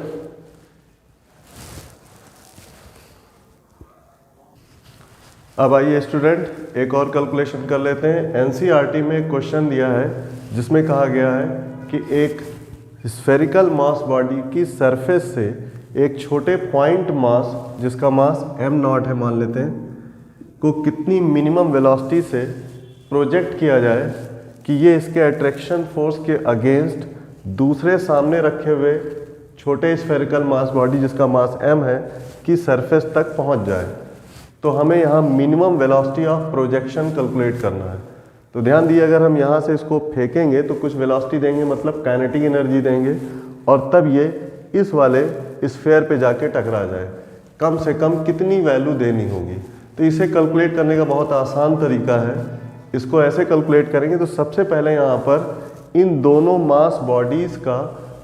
अब आइए स्टूडेंट एक और कैलकुलेशन कर लेते हैं। एनसीईआरटी में एक क्वेश्चन दिया है जिसमें कहा गया है कि एक स्फेरिकल मास बॉडी की सरफेस से एक छोटे पॉइंट मास, जिसका मास m नॉट है मान लेते हैं, को कितनी मिनिमम वेलोसिटी से प्रोजेक्ट किया जाए कि ये इसके अट्रैक्शन फोर्स के अगेंस्ट दूसरे सामने रखे हुए छोटे स्फेरिकल मास बॉडी जिसका मास m है की सरफेस तक पहुंच जाए। तो हमें यहाँ minimum velocity of projection calculate करना है। तो ध्यान दिए, अगर हम यहाँ से इसको फेंकेंगे तो कुछ वेलोसिटी देंगे, मतलब काइनेटिक एनर्जी देंगे, और तब ये इस वाले स्फीयर पे जाके टकरा जाए। कम से कम कितनी वैल्यू देनी होगी। तो इसे कैलकुलेट करने का बहुत आसान तरीका है। इसको ऐसे कैलकुलेट करेंगे तो सबसे पहले यहाँ पर इन दोनों मास बॉडीज़ का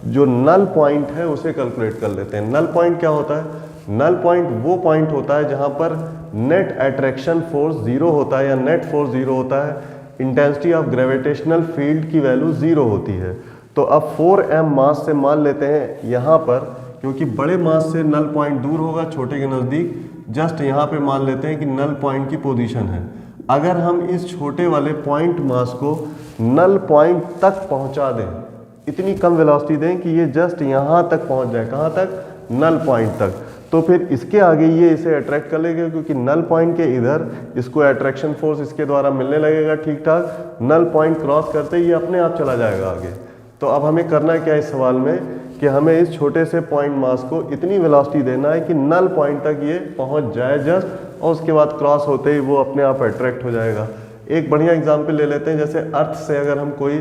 जो नल पॉइंट है उसे कैलकुलेट कर लेते हैं। नल पॉइंट क्या होता है? नल पॉइंट वो पॉइंट होता है जहाँ पर नेट अट्रैक्शन फोर्स जीरो होता है या नेट फोर्स जीरो होता है, इंटेंसिटी ऑफ ग्रेविटेशनल फील्ड की वैल्यू जीरो होती है। तो अब 4m मास से मान लेते हैं यहाँ पर, क्योंकि बड़े मास से नल पॉइंट दूर होगा छोटे के नज़दीक, जस्ट यहाँ पे मान लेते हैं कि नल पॉइंट की पोजीशन है। अगर हम इस छोटे वाले पॉइंट मास को नल पॉइंट तक पहुँचा दें, इतनी कम वेलोसिटी दें कि ये जस्ट यहाँ तक पहुँच जाए, कहाँ तक? नल पॉइंट तक, तो फिर इसके आगे ये इसे अट्रैक्ट कर लेगा, क्योंकि नल पॉइंट के इधर इसको अट्रैक्शन फोर्स इसके द्वारा मिलने लगेगा ठीक ठाक। नल पॉइंट क्रॉस करते ही ये अपने आप चला जाएगा आगे। तो अब हमें करना क्या है इस सवाल में कि हमें इस छोटे से पॉइंट मास को इतनी वेलोसिटी देना है कि नल पॉइंट तक ये पहुंच जाए जस्ट, और उसके बाद क्रॉस होते ही वो अपने आप अट्रैक्ट हो जाएगा। एक बढ़िया एग्जाम्पल ले लेते हैं, जैसे अर्थ से अगर हम कोई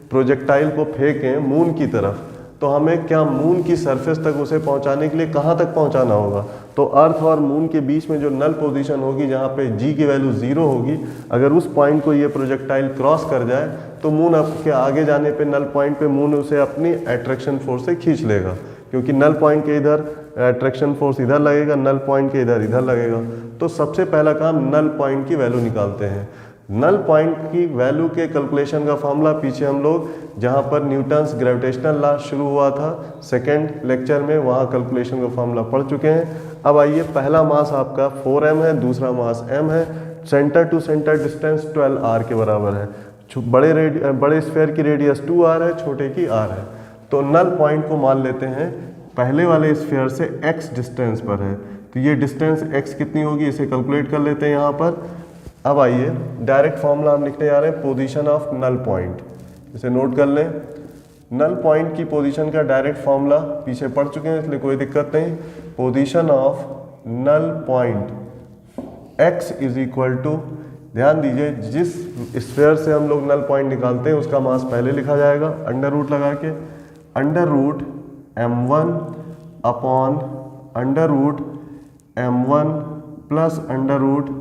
प्रोजेक्टाइल को फेंकें मून की तरफ, तो हमें क्या मून की सरफेस तक उसे पहुंचाने के लिए कहाँ तक पहुंचाना होगा? तो अर्थ और मून के बीच में जो नल पोजीशन होगी जहाँ पे जी की वैल्यू जीरो होगी, अगर उस पॉइंट को ये प्रोजेक्टाइल क्रॉस कर जाए तो मून के आगे जाने पे नल पॉइंट पे मून उसे अपनी अट्रैक्शन फोर्स से खींच लेगा, क्योंकि नल पॉइंट के इधर अट्रैक्शन फोर्स इधर लगेगा, नल पॉइंट के इधर लगेगा। तो सबसे पहला काम नल पॉइंट की वैल्यू निकालते हैं। नल पॉइंट की वैल्यू के कैलकुलेशन का फॉर्मूला पीछे हम लोग जहाँ पर न्यूटन्स ग्रेविटेशनल लॉ शुरू हुआ था सेकेंड लेक्चर में, वहाँ कैलकुलेशन का फॉर्मूला पढ़ चुके हैं। अब आइए, पहला मास आपका 4m है, दूसरा मास m है, centre to centre distance 12r के बराबर है, बड़े स्फीयर की रेडियस 2r है, छोटे की r है। तो नल पॉइंट को मान लेते हैं पहले वाले स्फीयर से x डिस्टेंस पर है, तो ये डिस्टेंस x कितनी होगी इसे कैलकुलेट कर लेते हैं यहाँ पर। अब आइए डायरेक्ट फॉर्मूला हम लिखने जा रहे हैं पोजीशन ऑफ नल पॉइंट, इसे नोट कर लें। नल पॉइंट की पोजीशन का डायरेक्ट फॉर्मूला पीछे पढ़ चुके हैं, इसलिए कोई दिक्कत नहीं। Position of null point x is equal to, ध्यान दीजिए जिस स्फीयर से हम लोग नल पॉइंट निकालते हैं उसका मास पहले लिखा जाएगा अंडर रूट लगा के, under root m1 upon under root m1 plus under root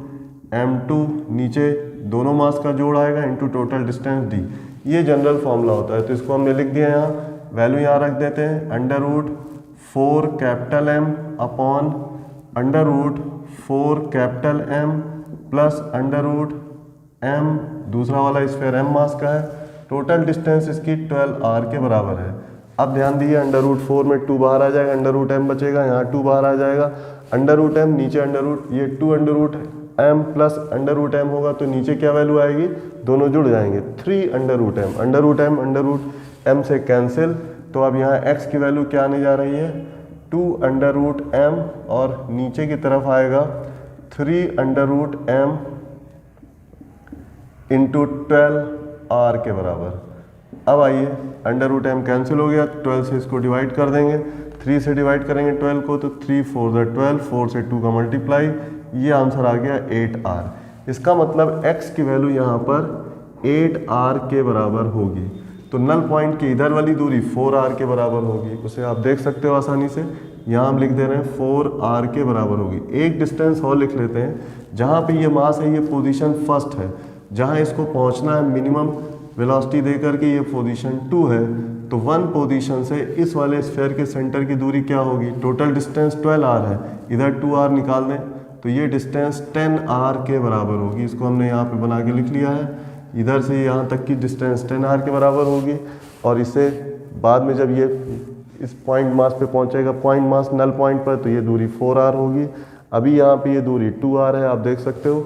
m2, नीचे दोनों मास का जोड़ आएगा इनटू टोटल डिस्टेंस d। ये जनरल फॉर्मूला होता है, तो इसको हमने लिख दिया यहाँ, वैल्यू यहाँ रख देते हैं। Under root 4 capital M upon √4 capital M plus √m दूसरा वाला स्फीयर m मास का है। टोटल डिस्टेंस इसकी 12r के बराबर है। अब ध्यान दीजिए √4 में 2 बाहर आ जाएगा, √m बचेगा, यहाँ 2 बाहर आ जाएगा, √m नीचे ये 2√m प्लस √m होगा तो नीचे क्या वैल्यू आएगी, दोनों जुड़ जाएंगे 3√m, √m से कैंसिल। तो अब यहाँ x की वैल्यू क्या आने जा रही है 2√m और नीचे की तरफ आएगा 3√m इंटू 12r के बराबर। अब आइए √m कैंसिल हो गया, 12 से इसको डिवाइड कर देंगे, 3 से डिवाइड करेंगे 12 को तो 3 4 12, 4 से 2 का मल्टीप्लाई, ये आंसर आ गया 8r। इसका मतलब x की वैल्यू यहाँ पर 8r के बराबर होगी। तो नल पॉइंट की इधर वाली दूरी 4r के बराबर होगी, उसे आप देख सकते हो आसानी से। यहाँ हम लिख दे रहे हैं 4r के बराबर होगी। एक डिस्टेंस और लिख लेते हैं, जहाँ पे ये मास है ये पोजीशन फर्स्ट है, जहाँ इसको पहुँचना है मिनिमम वेलोसिटी दे करके ये पोजीशन 2 है। तो 1 पोजीशन से इस वाले स्फीयर के सेंटर की दूरी क्या होगी, टोटल डिस्टेंस 12r है, इधर 2r निकाल दें तो ये डिस्टेंस 10r के बराबर होगी। इसको हमने यहाँ पे बना के लिख लिया है, इधर से यहाँ तक की डिस्टेंस 10r के बराबर होगी। और इसे बाद में जब ये इस पॉइंट मास पे पहुँचेगा, पॉइंट मास नल पॉइंट पर, तो ये दूरी 4r होगी। अभी यहाँ पे ये दूरी 2r है, आप देख सकते हो।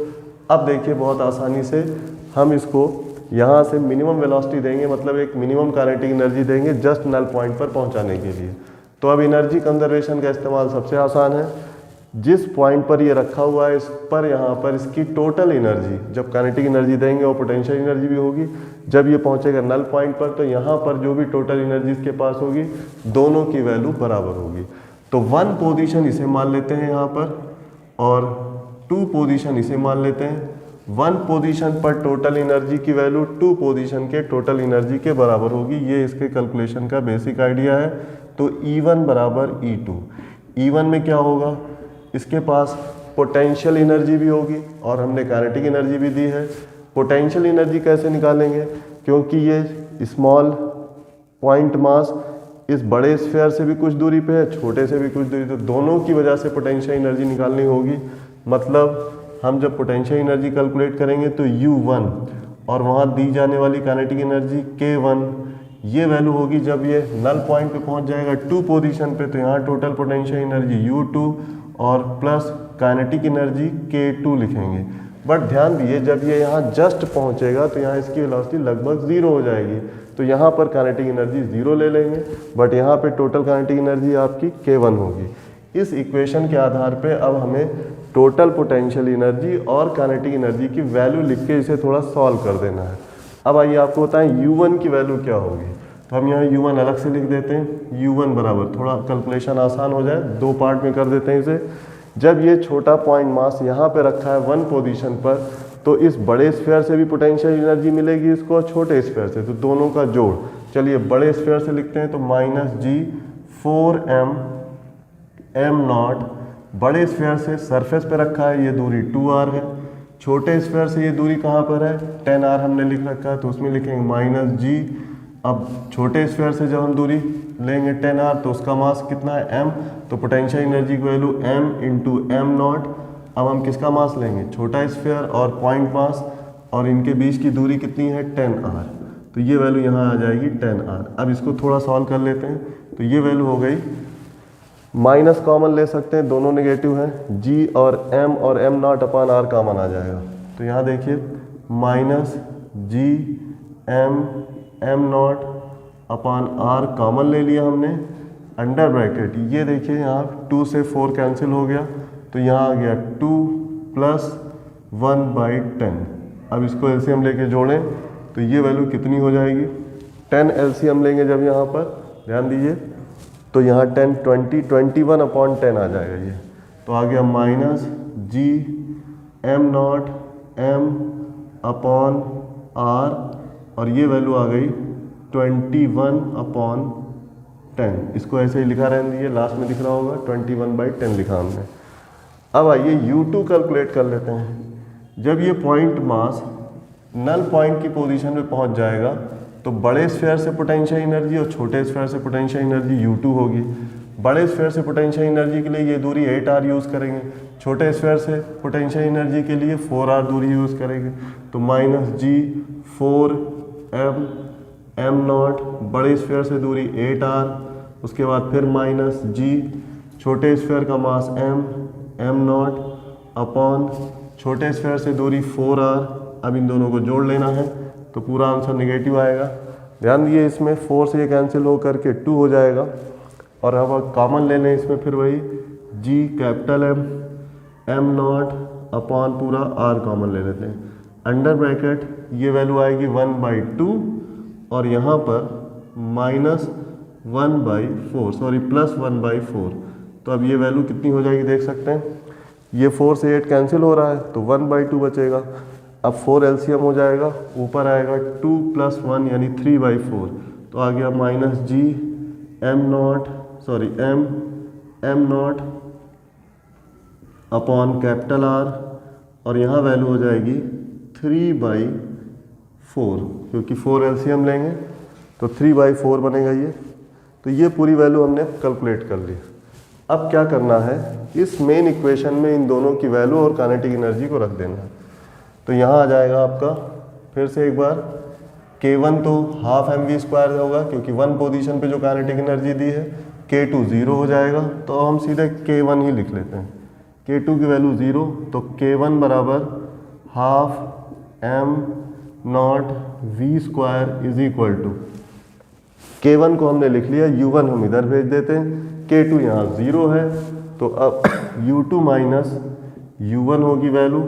अब देखिए बहुत आसानी से हम इसको यहाँ से मिनिमम वेलोसिटी देंगे, मतलब एक मिनिमम काइनेटिक एनर्जी देंगे जस्ट नल पॉइंट पर पहुँचाने के लिए। तो अब एनर्जी कंजर्वेशन का इस्तेमाल सबसे आसान है। जिस पॉइंट पर ये रखा हुआ है इस पर यहाँ पर इसकी टोटल एनर्जी, जब काइनेटिक एनर्जी देंगे और पोटेंशियल एनर्जी भी होगी, जब ये पहुँचेगा नल पॉइंट पर तो यहाँ पर जो भी टोटल एनर्जी इसके पास होगी दोनों की वैल्यू बराबर होगी। तो 1 पोजीशन इसे मान लेते हैं यहाँ पर और 2 पोजीशन इसे मान लेते हैं। 1 पोजीशन पर टोटल एनर्जी की वैल्यू 2 पोजीशन के टोटल एनर्जी के बराबर होगी। ये इसके कैलकुलेशन का बेसिक आइडिया है। तो E1 बराबर E2। E1 में क्या होगा, इसके पास पोटेंशियल एनर्जी भी होगी और हमने काइनेटिक एनर्जी भी दी है। पोटेंशियल एनर्जी कैसे निकालेंगे, क्योंकि ये स्मॉल पॉइंट मास इस बड़े स्फीयर से भी कुछ दूरी पे है, छोटे से भी कुछ दूरी, तो दोनों की वजह से पोटेंशियल एनर्जी निकालनी होगी। मतलब हम जब पोटेंशियल एनर्जी कैलकुलेट करेंगे तो U1 और वहाँ दी जाने वाली काइनेटिक एनर्जी K1, ये वैल्यू होगी जब ये नल पॉइंट पे पहुँच जाएगा 2 पोजीशन पे, तो यहाँ टोटल पोटेंशियल एनर्जी U2 और प्लस काइनेटिक एनर्जी K2 लिखेंगे। बट ध्यान दिए जब ये यहाँ जस्ट पहुँचेगा तो यहाँ इसकी वेलोसिटी लगभग 0 हो जाएगी, तो यहाँ पर काइनेटिक एनर्जी 0 ले लेंगे, बट यहाँ पे टोटल काइनेटिक एनर्जी आपकी K1 होगी। इस इक्वेशन के आधार पे अब हमें टोटल पोटेंशियल एनर्जी और काइनेटिक एनर्जी की वैल्यू लिख के इसे थोड़ा सॉल्व कर देना है। अब आइए आपको बताएं U1 की वैल्यू क्या होगी। तो हम यहाँ U1 अलग से लिख देते हैं। U1 बराबर, थोड़ा कैलकुलेशन आसान हो जाए 2 पार्ट में कर देते हैं इसे। जब ये छोटा पॉइंट मास यहाँ पे रखा है 1 पोजीशन पर, तो इस बड़े स्फीयर से भी पोटेंशियल एनर्जी मिलेगी इसको और छोटे स्फीयर से, तो दोनों का जोड़। चलिए बड़े स्फीयर से लिखते हैं तो -G4m m0। बड़े स्फीयर से सरफेस पे रखा है, ये दूरी 2r है। छोटे स्फीयर से ये दूरी कहाँ पर है, 10r हमने लिख रखा है, तो उसमें लिखेंगे -g। अब छोटे स्फीयर से जब हम दूरी लेंगे 10r तो उसका मास कितना है m, तो पोटेंशियल एनर्जी की वैल्यू m इंटू m0। अब हम किसका मास लेंगे, छोटा स्फीयर और पॉइंट मास, और इनके बीच की दूरी कितनी है 10r, तो ये वैल्यू यहाँ आ जाएगी 10r। अब इसको थोड़ा सॉल्व कर लेते हैं, तो ये वैल्यू हो गई, माइनस कॉमन ले सकते हैं, दोनों नेगेटिव हैं, g और m0 अपान r कॉमन आ जाएगा। तो यहाँ देखिए -g m0 अपान r कॉमन ले लिया हमने, अंडर ब्रैकेट ये देखिए यहाँ 2 से 4 कैंसिल हो गया, तो यहाँ आ गया 2 + 1/10। अब इसको एलसीएम लेके जोड़ें तो ये वैल्यू कितनी हो जाएगी, 10 एलसीएम लेंगे जब यहाँ पर, ध्यान दीजिए, तो यहाँ 10 20 21/10 आ जाएगा ये। तो आ गया -g m0 m अपान r, और ये वैल्यू आ गई 21/10। इसको ऐसे ही लिखा रहने दीजिए, लास्ट में दिख रहा होगा 21/10 लिखा हमने। अब आइए U2 कैलकुलेट कर लेते हैं। जब ये पॉइंट मास नल पॉइंट की पोजीशन पे पहुंच जाएगा तो बड़े स्फीयर से पोटेंशियल एनर्जी और छोटे स्फीयर से पोटेंशियल एनर्जी U2 होगी। बड़े स्फीयर से पोटेंशियल एनर्जी के लिए ये दूरी 8r यूज़ करेंगे, छोटे स्फीयर से पोटेंशियल एनर्जी के लिए 4r दूरी यूज़ करेंगे। तो -g 4m m नॉट, बड़े स्फीयर से दूरी 8r, उसके बाद फिर -g, छोटे स्फीयर का मास m नॉट अपॉन छोटे स्फीयर से दूरी 4r। अब इन दोनों को जोड़ लेना है तो पूरा आंसर नेगेटिव आएगा। ध्यान दिए इसमें 4 से ये कैंसिल हो करके 2 हो जाएगा, और अब कॉमन ले लें इसमें फिर वही g capital M not upon पूरा r कॉमन ले लेते हैं। अंडर ब्रैकेट ये वैल्यू आएगी 1/2 और यहाँ पर -1/4 सॉरी +1/4। तो अब ये वैल्यू कितनी हो जाएगी देख सकते हैं, ये 4 से 8 कैंसिल हो रहा है तो 1/2 बचेगा। अब 4 एलसीएम हो जाएगा, ऊपर आएगा 2 + 1 यानी 3/4, तो आ गया -g m not upon capital R, और यहाँ वैल्यू हो जाएगी 3/4, क्योंकि 4 एलसीएम लेंगे तो 3/4 बनेगा ये। तो ये पूरी वैल्यू हमने कैलकुलेट कर ली। अब क्या करना है, इस मेन इक्वेशन में इन दोनों की वैल्यू और काइनेटिक एनर्जी को रख देना है। तो यहाँ आ जाएगा आपका फिर से एक बार K1 तो ½ mv² होगा, क्योंकि 1 पोजीशन पे जो काइनेटिक एनर्जी दी है। K2 0 हो जाएगा, तो हम सीधे K1 ही लिख लेते हैं। K2 की वैल्यू 0, तो K1 बराबर ½ m not v² is equal to, K1 को हमने लिख लिया, U1 हम इधर भेज देते हैं, K2 यहाँ 0 है, तो अब U2 माइनस U1 होगी वैल्यू।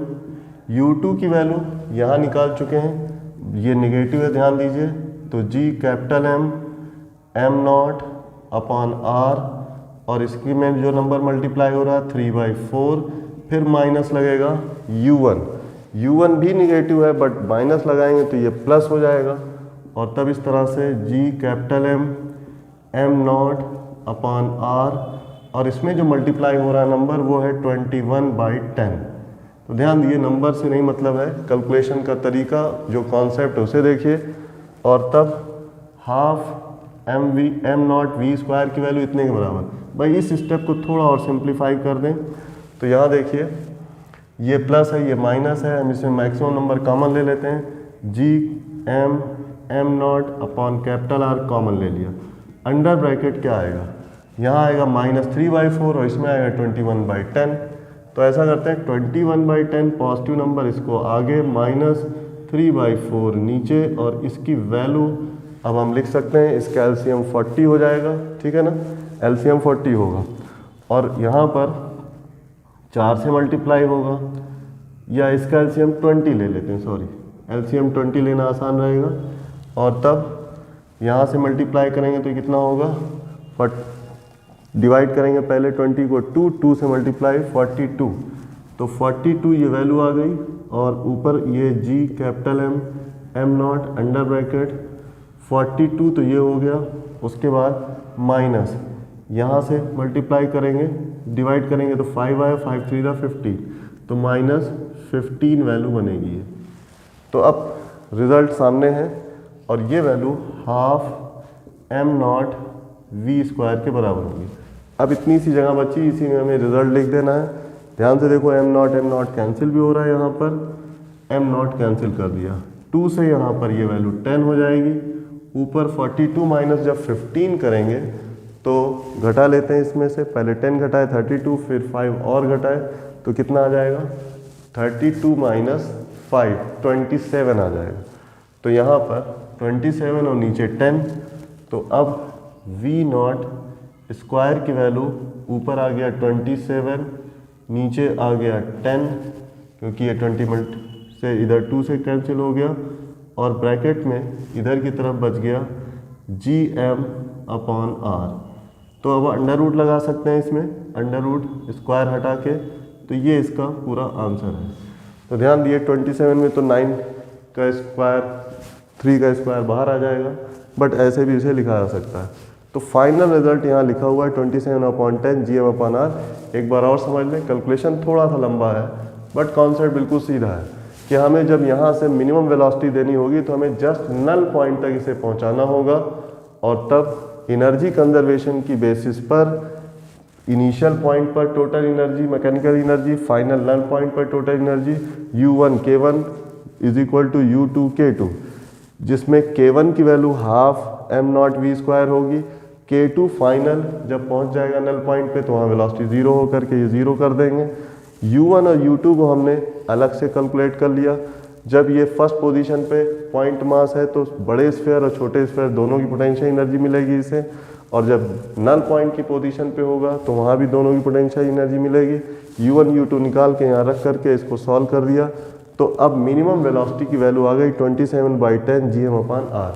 U2 की वैल्यू यहाँ निकाल चुके हैं, ये नेगेटिव है ध्यान दीजिए, तो G capital M not upon R, और इसकी में जो नंबर मल्टीप्लाई हो रहा है 3/4, फिर माइनस लगेगा U1 भी निगेटिव है बट माइनस लगाएंगे तो ये प्लस हो जाएगा, और तब इस तरह से G capital M not upon R, और इसमें जो मल्टीप्लाई हो रहा है नंबर वो है 21/10। तो ध्यान दिए नंबर से नहीं मतलब है, कैलकुलेशन का तरीका जो कॉन्सेप्ट है उसे देखिए, और तब ½ m नॉट v² की वैल्यू इतने के बराबर। भाई इस स्टेप को थोड़ा और सिंप्लीफाई कर दें तो यहाँ देखिए ये प्लस है ये माइनस है, हम इसमें मैक्सिमम नंबर कॉमन ले लेते हैं, G m not upon capital R common ले लिया। अंडर ब्रैकेट क्या आएगा, यहाँ आएगा -3/4 और इसमें आएगा 21/10। तो ऐसा करते हैं 21/10 पॉजिटिव नंबर इसको आगे, -3/4 नीचे, और इसकी वैल्यू अब हम लिख सकते हैं, इसका एलसीएम 40 हो जाएगा, ठीक है ना, एलसीएम 40 होगा, और यहाँ पर 4 से मल्टीप्लाई होगा, या इसका एलसीएम 20 ले लेते हैं, सॉरी एलसीएम 20 लेना आसान रहेगा, और तब यहाँ से मल्टीप्लाई करेंगे तो कितना होगा, डिवाइड करेंगे पहले 20 को 2 से मल्टीप्लाई 42, तो 42 ये वैल्यू आ गई, और ऊपर ये G capital M not under bracket 42, तो ये हो गया, उसके बाद माइनस यहाँ से मल्टीप्लाई करेंगे डिवाइड करेंगे तो 5 आया, 5 3 15, तो -15 वैल्यू बनेगी ये। तो अब रिज़ल्ट सामने है, और ये वैल्यू ½ m नॉट v² के बराबर होगी। अब इतनी सी जगह बची, इसी में हमें रिजल्ट लिख देना है। ध्यान से देखो m नॉट कैंसिल भी हो रहा है, यहाँ पर m नॉट कैंसिल कर दिया, 2 से यहाँ पर ये वैल्यू 10 हो जाएगी, ऊपर 42 माइनस जब 15 करेंगे तो घटा लेते हैं इसमें से, पहले 10 घटाए 32, फिर 5 और घटाए तो कितना आ जाएगा, 32 माइनस 5 27 आ जाएगा। तो यहाँ पर 27 और नीचे 10, तो अब v नॉट स्क्वायर की वैल्यू ऊपर आ गया 27, नीचे आ गया 10, क्योंकि ये 20 से इधर 2 से कैंसिल हो गया, और ब्रैकेट में इधर की तरफ बच गया Gm अपॉन R। तो अब अंडर रूट लगा सकते हैं इसमें, अंडर रूट स्क्वायर हटा के, तो ये इसका पूरा आंसर है। तो ध्यान दिए 27 में तो 9 का स्क्वायर 3 का स्क्वायर बाहर आ जाएगा, बट ऐसे भी इसे लिखा जा सकता है। तो फाइनल रिजल्ट यहाँ लिखा हुआ है 27/10 Gm अपॉन R। एक बार और समझ लें, कैलकुलेशन थोड़ा सा लंबा है बट कॉन्सेप्ट बिल्कुल सीधा है कि हमें जब यहाँ से मिनिमम वेलोसिटी देनी होगी तो हमें जस्ट नल पॉइंट तक इसे पहुँचाना होगा, और तब एनर्जी कंजर्वेशन की बेसिस पर इनिशियल पॉइंट पर total energy mechanical energy, final null point पर total energy U1 K1 is equal to U2 K2, जिसमें K1 की वैल्यू हाफ m0v² होगी। K2 फाइनल जब पहुंच जाएगा नल पॉइंट पे तो वहाँ वेलोसिटी जीरो होकर के ये जीरो कर देंगे। U1 और U2 को हमने अलग से कैलकुलेट कर लिया। जब ये फर्स्ट पोजीशन पे पॉइंट मास है तो बड़े स्फीयर और छोटे स्फीयर दोनों की पोटेंशियल एनर्जी मिलेगी इसे, और जब नल पॉइंट की पोजीशन पे होगा तो वहाँ भी दोनों की पोटेंशियल एनर्जी मिलेगी। U1 U2 निकाल के यहाँ रख करके इसको सॉल्व कर दिया तो अब मिनिमम वेलोसिटी की वैल्यू आ गई 27/10 Gm/r।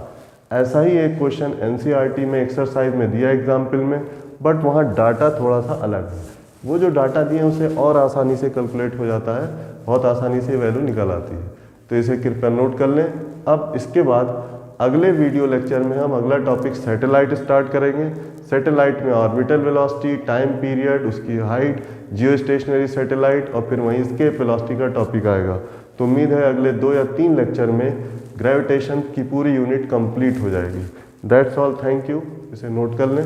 ऐसा ही एक क्वेश्चन NCERT में एक्सरसाइज में दिया एग्जाम्पल में, बट वहाँ डाटा थोड़ा सा अलग है। वो जो डाटा दिए उसे और आसानी से कैलकुलेट हो जाता है, बहुत आसानी से वैल्यू निकल आती है, तो इसे कृपया नोट कर लें। अब इसके बाद अगले वीडियो लेक्चर में हम अगला टॉपिक सैटेलाइट स्टार्ट करेंगे। सैटेलाइट में ऑर्बिटल वेलोसिटी, टाइम पीरियड, उसकी हाइट, जियो स्टेशनरी सैटेलाइट और फिर वहीं स्केप वेलोसिटी का टॉपिक आएगा। तो उम्मीद है अगले 2 या 3 लेक्चर में ग्रेविटेशन की पूरी यूनिट कंप्लीट हो जाएगी। दैट्स ऑल, थैंक यू, इसे नोट कर लें।